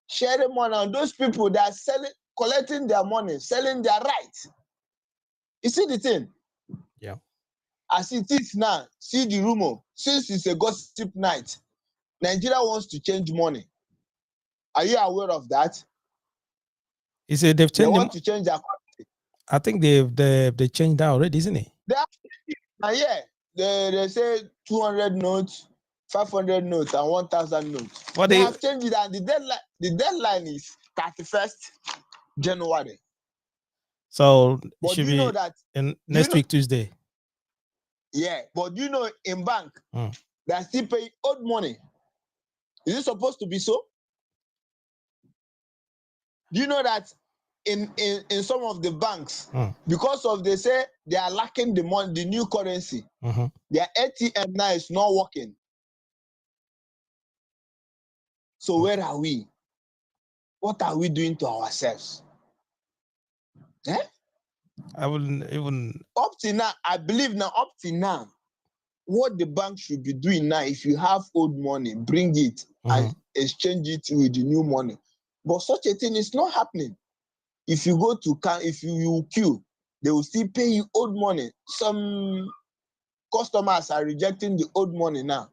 sharing money, and those people that are collecting their money, selling their rights. You see the thing? Yeah. As it is now, see the rumor. Since it's a gossip night, Nigeria wants to change money. Are you aware of that? Is it they've They changed want to change their country. I think they changed that already, isn't it? Yeah, they say 200 notes, 500 notes, and 1,000 notes. Well, They have changed it, and the deadline is 31st January. So it But should do you know be that next week Tuesday. Yeah, but do you know in bank they are still paying old money? Is it supposed to be so? Do you know that in some of the banks, because of they say they are lacking the money, the new currency, their ATM now is not working. So where are we? What are we doing to ourselves? Eh? I wouldn't even. Up to now, I believe now, up to now, what the bank should be doing now, if you have old money, bring it and exchange it with the new money. But such a thing is not happening. If you go to if you queue, they will still pay you old money. Some customers are rejecting the old money now.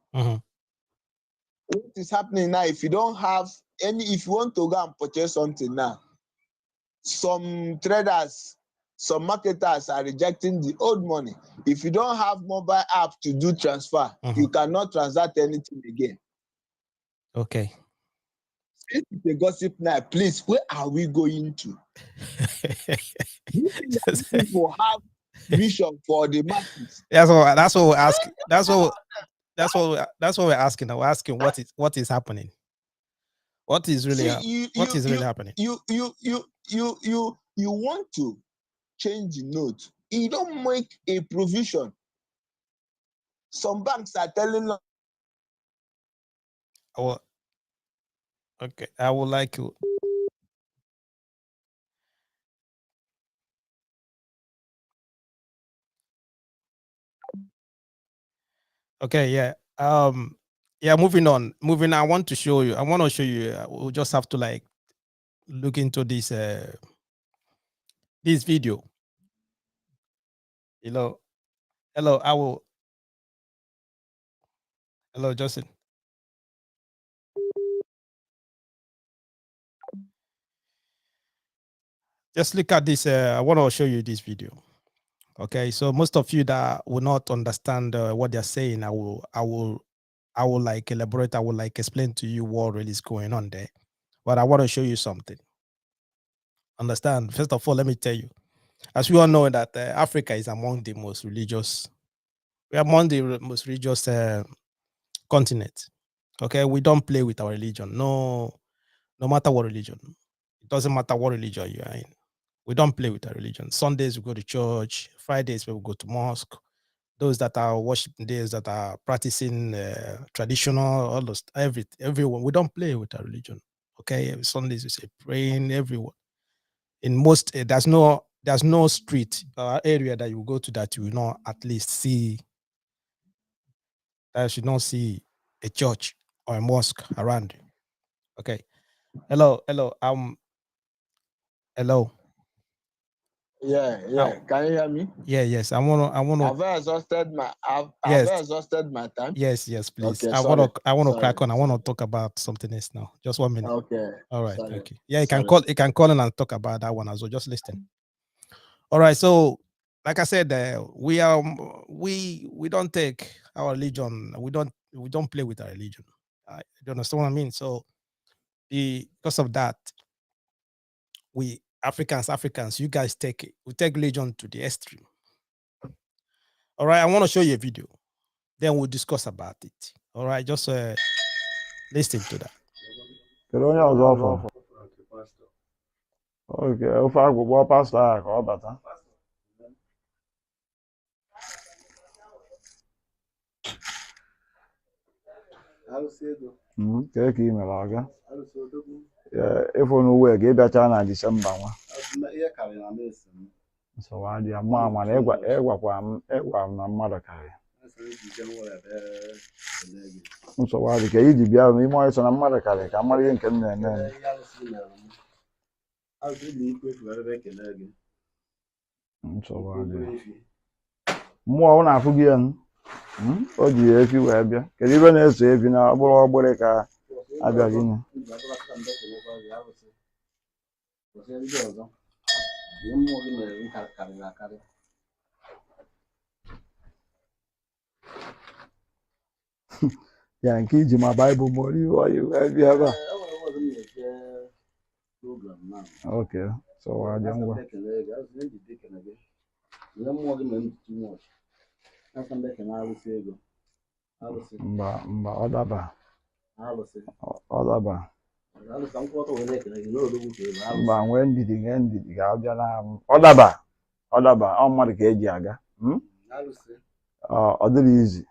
What is happening now? If you don't have any, if you want to go and purchase something now, some traders, some marketers are rejecting the old money. If you don't have mobile app to do transfer, you cannot transact anything again. Okay. Since it's a gossip now, please, where are we going to? People have vision for the masses. That's what we're asking. That's what we're asking. We're asking what is happening. What is really happening? You want to change the note. You don't make a provision. Some banks are telling us. Okay, I would like to. Okay, yeah. Yeah, moving on. I want to show you. We'll just have to like look into this this video. Hello, hello, Justin. Just look at this. I want to show you this video. Okay, so most of you that will not understand what they're saying, I will like elaborate. I will like explain to you what really is going on there. But I want to show you something. Understand? First of all, let me tell you, as we all know that Africa is among the most religious. We are among the most religious continent. Okay, we don't play with our religion. No matter what religion. It doesn't matter what religion you are in. We don't play with our religion. Sundays we go to church. Fridays we go to mosque. Those that are worshiping days, that are practicing traditional, all those, everyone. We don't play with our religion. Okay, Sundays we say praying. Everyone. In most, there's no street area that you go to that you will not at least see. That you should not see a church or a mosque around you. Okay. Hello. Hello. Yeah. Can you hear me? Yeah, yes. I wanna. Have I exhausted my time? Yes, please. Okay, I wanna crack on. I wanna talk about something else now. Just 1 minute. Okay. All right. Sorry. Okay. Yeah, you can call in and talk about that one as well. Just listen. All right. So, like I said, we don't take our religion. We don't play with our religion. You understand what I mean? So, because of that, we Africans, you guys take religion to the extreme. All right. I want to show you a video. Then we'll discuss about it. All right. Just listen to that. Okay, ofe agwụgwọ pastọ a ka ọ bata. Kee ka ị mere ọga? Ịfụ n'uwe ka ị bịacha na Disemba nwa. Nsogbu adịghị mụ amara ịgwakwa m na mmadụ karịa. Nsogbu adịghị ka iji bịa n'ime ọhịa so na mmadụ karịa ka mara ihe nke m na-eme. Nsogbu adịghị. Mmụọ ọ na-afụ gị ya o ji efi wee bịa. Kedu ibe na-eso efi na ọ bụrụ ọgbụrị ka abịa gịnị? Ya nke iji ma Baịbụl mụrụ iwe ọyị wee bịa ebe a. Okay, so adị ngwa. Mba, ọ daba. Mba, nwee ndidi ga-abịa na ọ daba, ọ mmadụ ka eji aga. Ọ dịrị izi.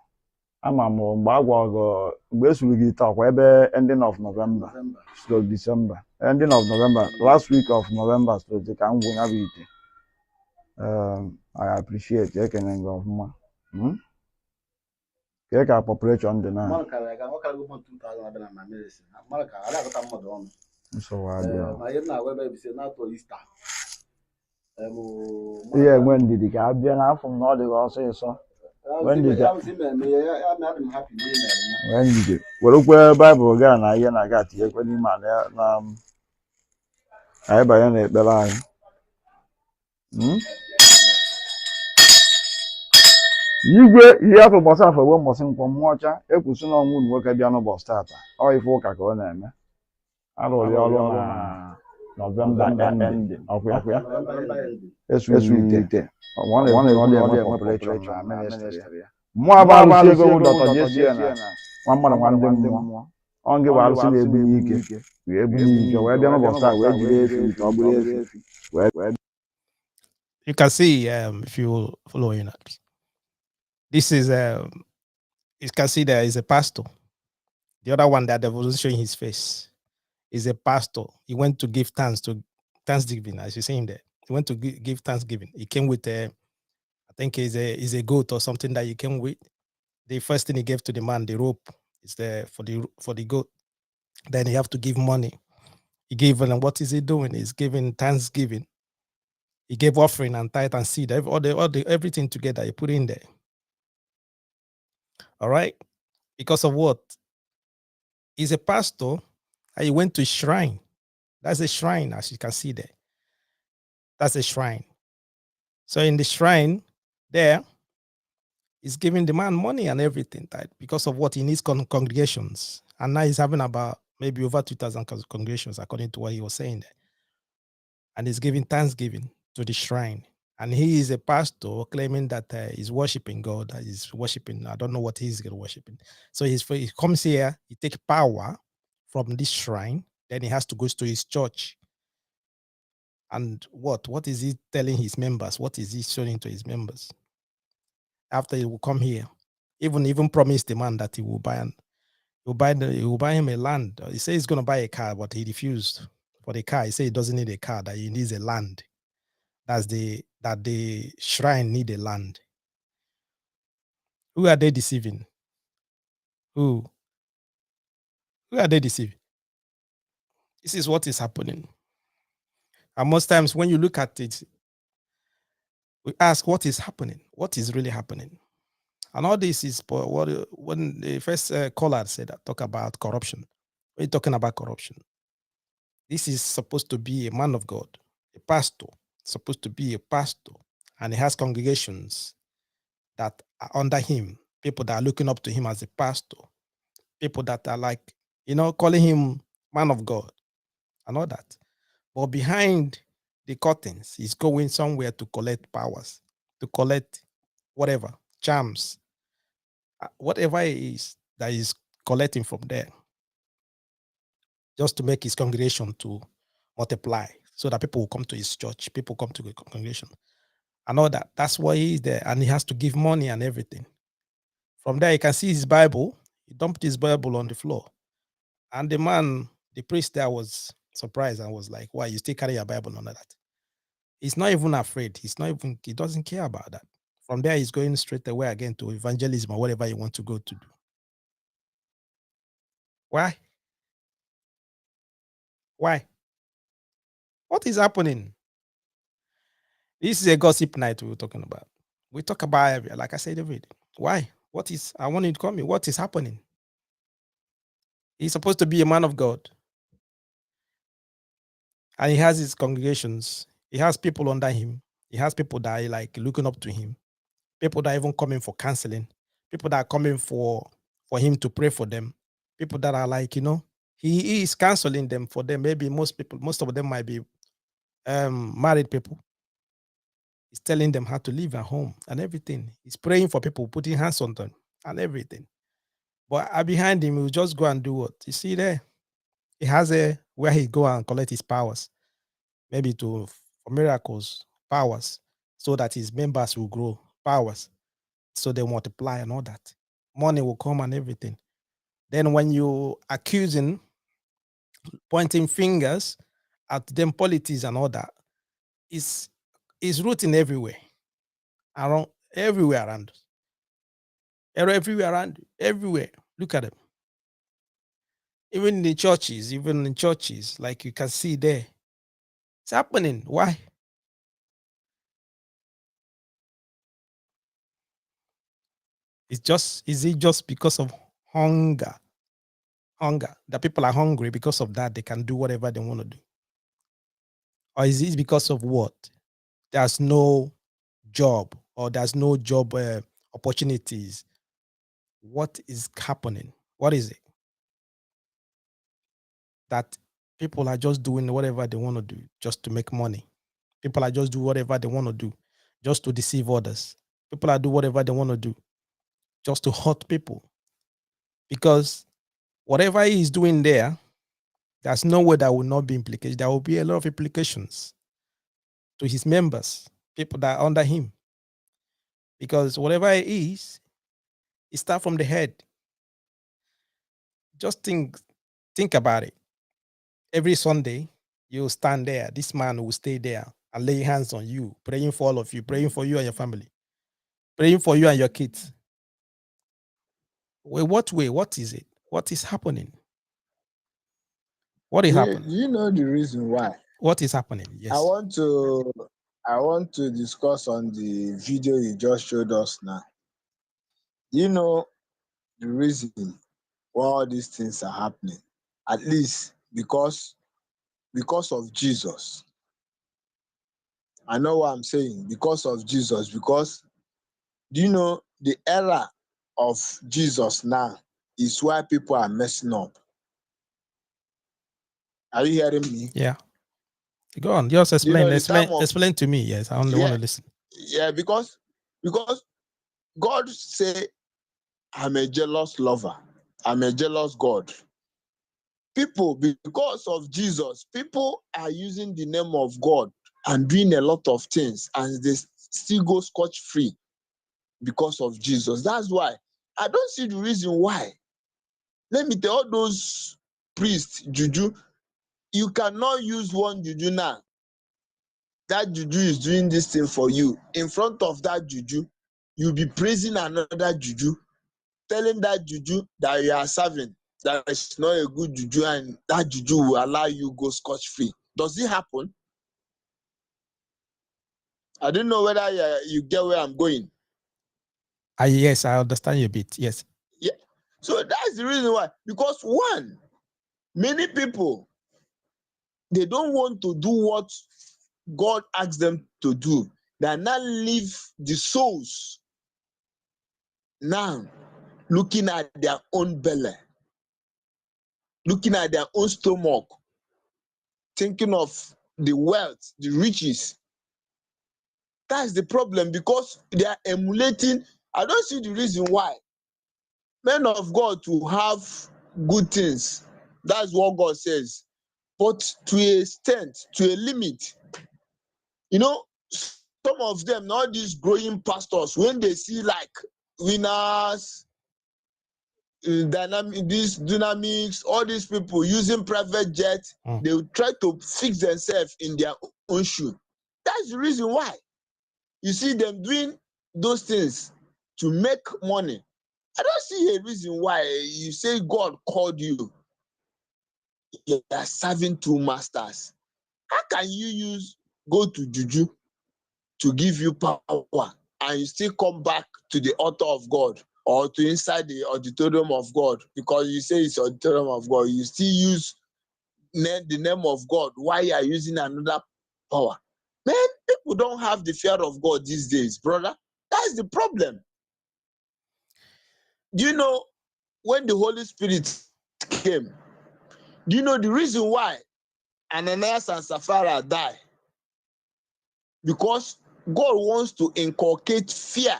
ama m mgbe a gwa ọgọ mgbe esuru gị ite ọkwa ebe ending of November stroke December ending of November last week of November stroke ka m gwụ ya bụ ite I appreciate ekene gị ọfụma ka ka population dị na nsogbu adịghị ihe enwe ndidi ka a bịa n'afọ m na ọ dịghị ọsịsọ nwee ndidi werekwe baịbụl gaa na ihe na-aga tinyekwe n'ime ala na anyị banye n'ekpere anyị igwe ihe afọ ụbọchị afọ egbe mbọsị nkwọ mmụọ ọcha ekwusi na ọnwụ nwoke bịa n'ụbọchị tata ọ ife ụka ka ọ na-eme arụrụ ọrụ na November ending ọkwa esu ite mmụọ abụ arụsị ego bụ dọkịta Jesu na nwa mmadụ nwanne mmụọ ọ ngị bụ arụsị na-ebunye ike wee bunye ike wee bịa n'ụbọchị taa wee jiri efi ite ọ bụrụ efi wee. You can see if you following us. This is you can see there is a pastor. The other one that the was showing his face is a pastor. He went to give thanksgiving, as you see him there. He went to give thanksgiving. He came with I think is a goat or something that he came with. The first thing he gave to the man, the rope, is there for the goat. Then he have to give money. He gave, and what is he doing? He's giving thanksgiving. He gave offering and tithe and seed, everything together. He put in there. All right, because of what? He's a pastor. And he went to a shrine. That's a shrine, as you can see there. That's a shrine. So in the shrine, there, he's giving the man money and everything, right? Because of what he needs congregations. And now he's having about maybe over 2,000 congregations, according to what he was saying there. And he's giving thanksgiving to the shrine. And he is a pastor claiming that he's worshiping God. He's worshiping, I don't know what he's worshiping. So he comes here, he takes power from this shrine, then he has to go to his church. And what is he telling his members? What is he showing to his members? After he will come here, even promise the man that he will buy him a land. He says he's going to buy a car, but he refused for the car. He said he doesn't need a car, that he needs a land. That the shrine need a land. Who are they deceiving? Who are they deceiving? This is what is happening. And most times when you look at it, we ask what is happening? What is really happening? And all this is when the first caller said that, talk about corruption. We're talking about corruption. This is supposed to be a man of God, a pastor, supposed to be a pastor, and he has congregations that are under him, people that are looking up to him as a pastor, people that are like, calling him man of God and all that. But behind the curtains, he's going somewhere to collect powers, to collect whatever, charms, whatever it is that he's collecting from there, just to make his congregation to multiply so that people will come to his church, people come to the congregation and all that. That's why he is there, and he has to give money and everything. From there, you can see his Bible. He dumped his Bible on the floor. And the priest there was surprised and was like, why, you still carry your Bible and all that? He's not even afraid. He doesn't care about that. From there, he's going straight away again to evangelism or whatever you want to go to do. Why? Why? What is happening? This is a gossip night we were talking about. We talk about, like I said, David. Why? I want you to call me. What is happening? He's supposed to be a man of God. And he has his congregations. He has people under him. He has people that are like looking up to him. People that are even coming for counseling. People that are coming for him to pray for them. People that are like, he is counseling them for them. Maybe most of them might be married people. He's telling them how to live at home and everything. He's praying for people, putting hands on them and everything. But behind him, he will just go and do what? You see there? He has where he go and collect his powers. Maybe for miracles, powers, so that his members will grow, powers, so they multiply and all that. money will come and everything. Then when you accusing, pointing fingers at them politics and all that, is rooting everywhere around, everywhere around, everywhere around, everywhere. Look at them. Even in churches, like you can see there, it's happening. Why? Is it just because of hunger? Hunger. The people are hungry because of that. They can do whatever they want to do. Or is it because of what? There's no job, or there's no job opportunities. What is happening? What is it? That people are just doing whatever they want to do just to make money. People are just doing whatever they want to do just to deceive others. People are doing whatever they want to do just to hurt people. Because whatever he is doing there, there's no way that will not be implications. There will be a lot of implications to his members, people that are under him. Because whatever it is, it starts from the head. Just think about it. Every Sunday, you'll stand there. This man will stay there and lay hands on you, praying for all of you, praying for you and your family, praying for you and your kids. Well, what way? What is it? What is happening? What is happening? Do you know the reason why? What is happening? Yes. I want to discuss on the video you just showed us now. Do you know the reason why all these things are happening? At least because of Jesus. I know what I'm saying. Because of Jesus. Because do you know the era of Jesus now is why people are messing up? Are you hearing me? Yeah. Go on. Just explain. Explain to me. Yes, I only want to listen. Yeah, because God say, I'm a jealous lover. I'm a jealous God. People, because of Jesus, people are using the name of God and doing a lot of things, and they still go scotch-free because of Jesus. That's why I don't see the reason why. Let me tell all those priests, juju, you cannot use one juju now. That juju is doing this thing for you. In front of that juju, you'll be praising another juju, telling that juju that you are serving that it's not a good juju, and that juju will allow you go scotch-free. Does it happen? I don't know whether you get where I'm going. Yes, I understand you a bit. Yes. Yeah. So that's the reason why. Because one, many people, they don't want to do what God asks them to do. They now leave the souls now looking at their own belly, looking at their own stomach, thinking of the wealth, the riches. That's the problem, because they are emulating. I don't see the reason why men of God to have good things. That's what God says. But to a extent, to a limit. You know, some of them, not these growing pastors, when they see like winners, these dynamics, all these people using private jets, they will try to fix themselves in their own shoe. That's the reason why. You see them doing those things to make money. I don't see a reason why you say God called you. You are serving two masters. How can you go to juju to give you power, and you still come back to the altar of God or to inside the auditorium of God, because you say it's auditorium of God, you still use the name of God while you are using another power? Man, people don't have the fear of God these days, brother. That's the problem. Do you know when the Holy Spirit came? Do you know the reason why Ananias and Sapphira died? Because God wants to inculcate fear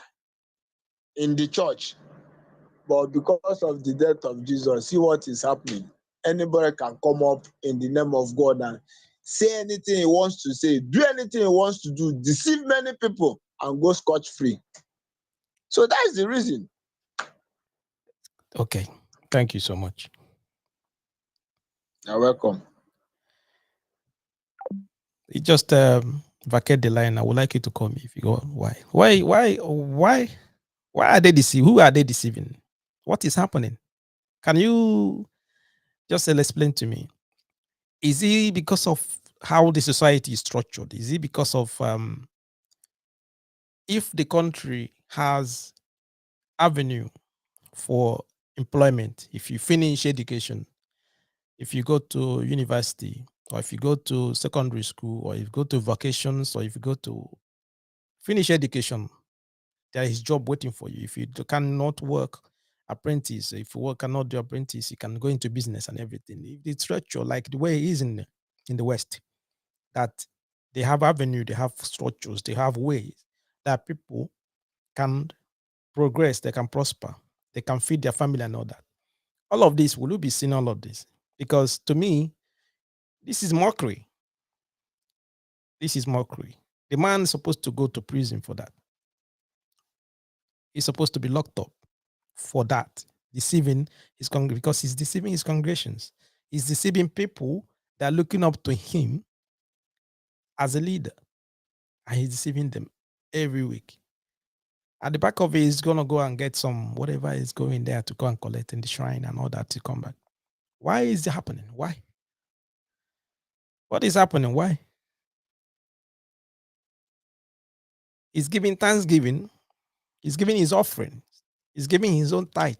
in the church. But because of the death of Jesus, see what is happening. Anybody can come up in the name of God and say anything he wants to say, do anything he wants to do, deceive many people, and go scotch-free. So that's the reason. Okay. Thank you so much. You're welcome. You just vacate the line. I would like you to call me if you go. Why? Why are they deceiving? Who are they deceiving? What is happening? Can you just explain to me? Is it because of how the society is structured? Is it because of if the country has avenue for employment, if you finish education, if you go to university, or if you go to secondary school, or if you go to vacations, or if you go to finish education, there is job waiting for you. If you cannot work apprentice, if you cannot do apprentice, you can go into business and everything. If the structure like the way it is in the West, that they have avenue, they have structures, they have ways that people can progress, they can prosper, they can feed their family and all that. All of this, will you be seeing all of this? Because to me, this is mockery. This is mockery. The man is supposed to go to prison for that. He's supposed to be locked up for that, deceiving his because he's deceiving his congregations. He's deceiving people that are looking up to him as a leader, and he's deceiving them every week. At the back of it, he's gonna go and get some whatever is going there to go and collect in the shrine and all that to come back. Why is it happening? Why? What is happening? Why? He's giving thanksgiving. He's giving his offering. He's giving his own tithe,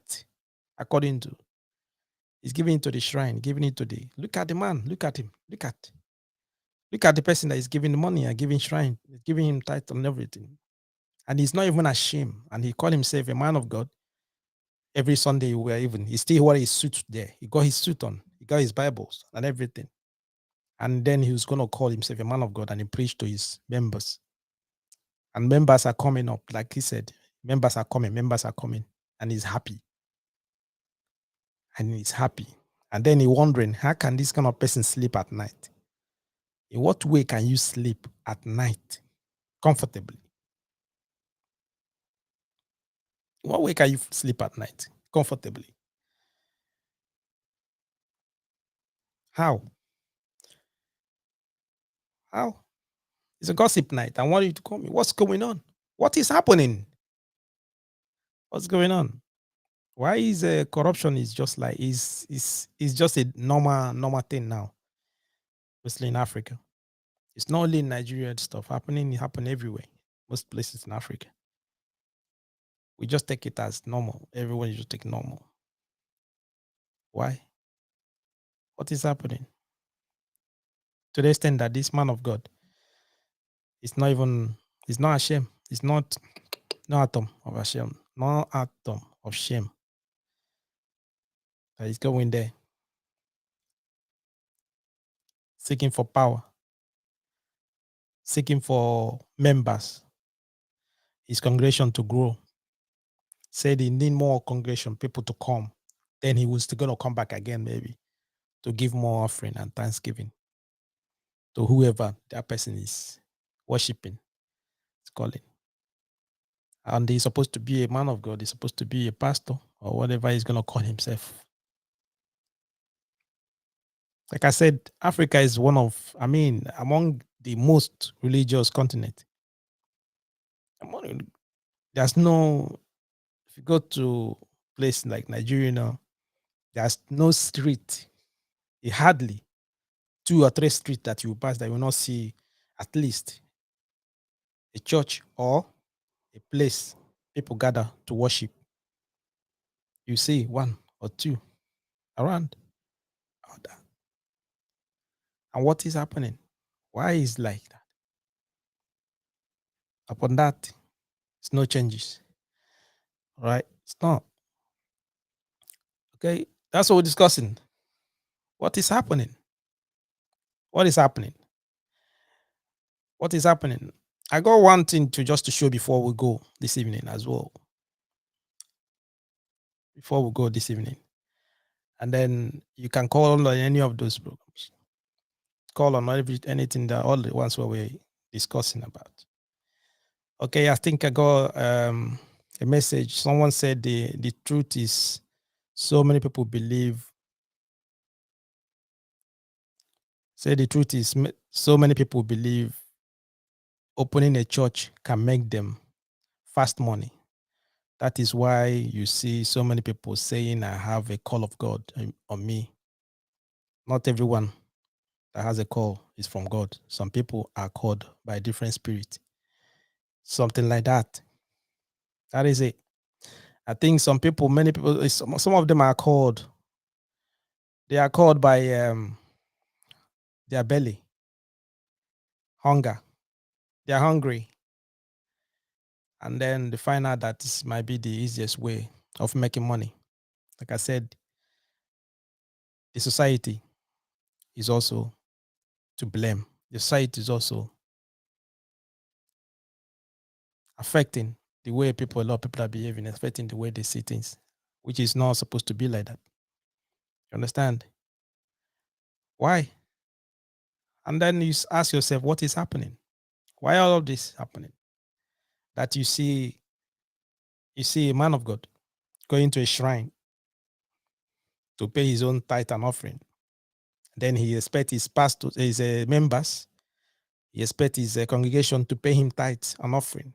according to. He's giving it to the shrine, giving it to the. Look at the man. Look at him. Look at the person that is giving the money and giving shrine, giving him title and everything. And he's not even ashamed. And he called himself a man of God. Every Sunday, he still wore his suit there. He got his suit on. He got his Bibles and everything. And then he was going to call himself a man of God, and he preached to his members. And members are coming up, like he said, members are coming, and he's happy. And he's happy. And then he's wondering, how can this kind of person sleep at night? In what way can you sleep at night comfortably? In what way can you sleep at night comfortably? How? How? It's a gossip night. I want you to call me. What's going on? What is happening? What's going on? Why is corruption is just like is just a normal thing now, mostly in Africa. It's not only in Nigeria and stuff happening, it happen everywhere, most places in Africa. We just take it as normal. Everyone just take normal. Why? What is happening? To the extent that this man of God is not even, he's not ashamed. It's not no atom of shame. No atom of shame. That he's going there seeking for power, seeking for members, his congregation to grow. Said he need more congregation, people to come. Then he was still going to come back again, maybe, to give more offering and thanksgiving to whoever that person is worshiping, is calling. And he's supposed to be a man of God. He's supposed to be a pastor or whatever he's going to call himself. Like I said, Africa is among the most religious continent. There's no, if you go to a place like Nigeria now, there's no street, hardly 2 or 3 streets that you pass that you will not see at least a church or a place people gather to worship. You see 1 or 2 around. All that. And what is happening? Why is like that? Upon that, it's no changes. All right? It's not. Okay? That's what we're discussing. What is happening? What is happening? What is happening? I got one thing to show before we go this evening as well. Before we go this evening. And then you can call on any of those programs. Call on anything that all the ones where we're discussing about. Okay, I think I got a message. Someone said the truth is So many people believe. Say the truth is, so many people believe opening a church can make them fast money. That is why you see so many people saying, I have a call of God on me. Not everyone that has a call is from God. Some people are called by a different spirit. Something like that. That is it. I think some people, many people, some of them are called. They are called by their belly, hunger. They are hungry. And then they find out that this might be the easiest way of making money. Like I said, the society is also to blame. The society is also affecting the way a lot of people are behaving, affecting the way they see things, which is not supposed to be like that. You understand? Why? And then you ask yourself, what is happening? Why all of this happening? That you see a man of God going to a shrine to pay his own tithe and offering. Then he expects his pastors, his members, he expects his congregation to pay him tithes and offering.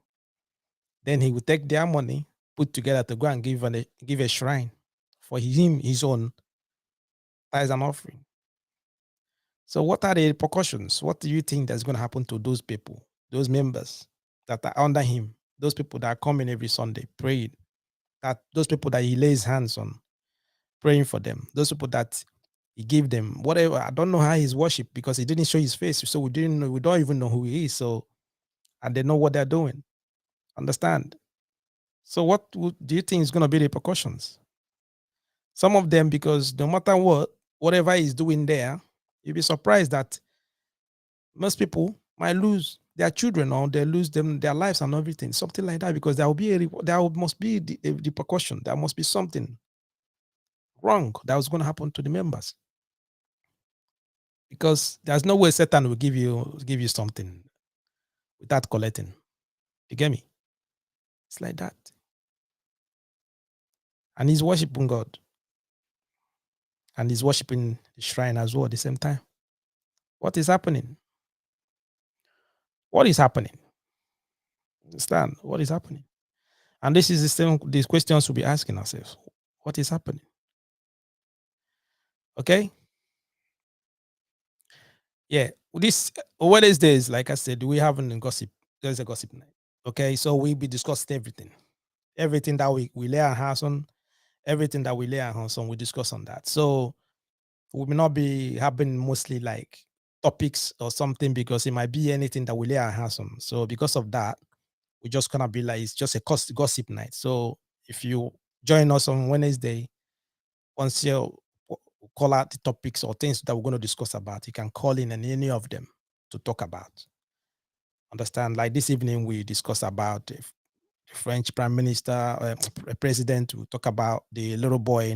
Then he will take their money, put together to go and give a shrine for him, his own tithes and offering. So what are the repercussions? What do you think that's going to happen to those people, those members that are under him, those people that are coming every Sunday praying, that those people that he lays hands on, praying for them, those people that he gave them whatever? I don't know how he's worship because he didn't show his face, so we don't even know who he is. So, and they know what they're doing. Understand? So what do you think is going to be the repercussions? Some of them, because no matter whatever he's doing there, you'll be surprised that most people might lose their children or they lose their lives and everything, something like that, because there must be a repercussion. There must be something wrong that was going to happen to the members, because there's no way Satan will give you something without collecting. You get me? It's like that, and he's worshiping God, and he's worshiping the shrine as well at the same time. What is happening? What is happening? Understand what is happening? And this is the same. These questions we'll be asking ourselves: what is happening? Okay. Yeah. This Wednesdays, like I said, we have a gossip. There's a gossip night. Okay. So we'll be discussing everything that we lay our hands on, everything that we lay our hands on, we discuss on that. So we may not be having mostly like topics or something, because it might be anything that we lay our hands on. So because of that, we're just gonna be like, it's just a gossip night. So if you join us on Wednesday, once you call out the topics or things that we're going to discuss about, you can call in any of them to talk about. Understand? Like this evening, we discuss about the French Prime Minister, President. We talk about the little boy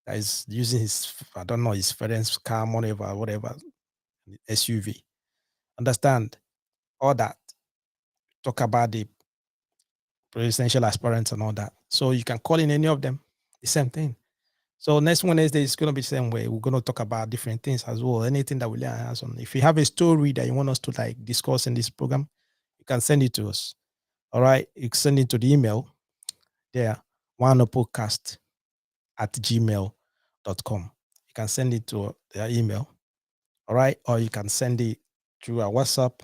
that is using his, I don't know, his parents' car, whatever, SUV. Understand? All that. Talk about the presidential aspirants and all that. So you can call in any of them. The same thing. So next Wednesday is going to be the same way. We're going to talk about different things as well. Anything that we lay our hands on. If you have a story that you want us to like discuss in this program, you can send it to us. All right. You can send it to the email there, nwAno@gmail.com. You can send it to their email. All right. Or you can send it through our WhatsApp,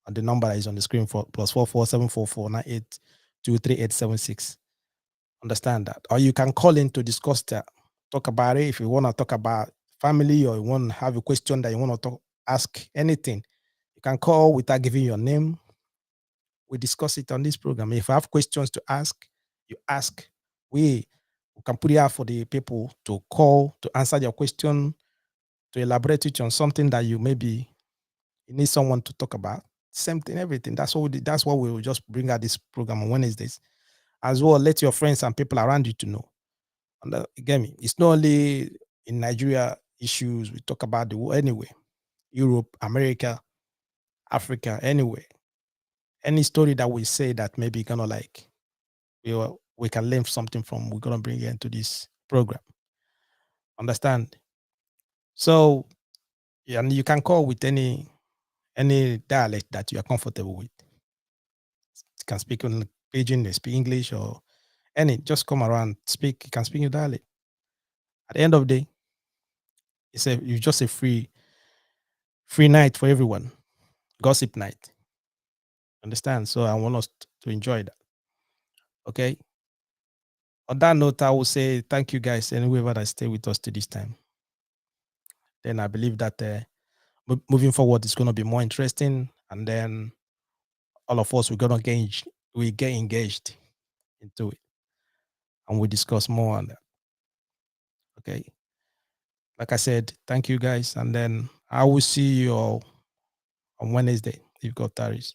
and the number is on the screen for +44 744 98 23876. Understand that? Or you can call in to discuss that, talk about it. If you want to talk about family, or you want to have a question that you want to ask anything, you can call without giving your name. We discuss it on this program. If you have questions to ask, you ask. We can put it out for the people to call to answer your question, to elaborate it on something that you maybe you need someone to talk about. Same thing, everything. That's what we will just bring out this program on Wednesdays. As well, let your friends and people around you to know. And again, it's not only in Nigeria issues. We talk about the world anyway, Europe, America, Africa, anyway. Any story that we say that maybe kind of like we can learn something from, we're gonna bring it into this program. Understand? So, yeah, and you can call with any dialect that you are comfortable with. You can speak on Pidgin, they speak English, or any. Just come around, speak. You can speak your dialect. At the end of the day, it's just a free night for everyone. Gossip night. Understand? So I want us to enjoy that. Okay. On that note, I will say thank you guys and whoever that stay with us to this time. Then I believe that moving forward is going to be more interesting, and then all of us we get engaged into it, and we discuss more on that. Okay. Like I said, thank you guys, and then I will see you all on Wednesday if God tarries.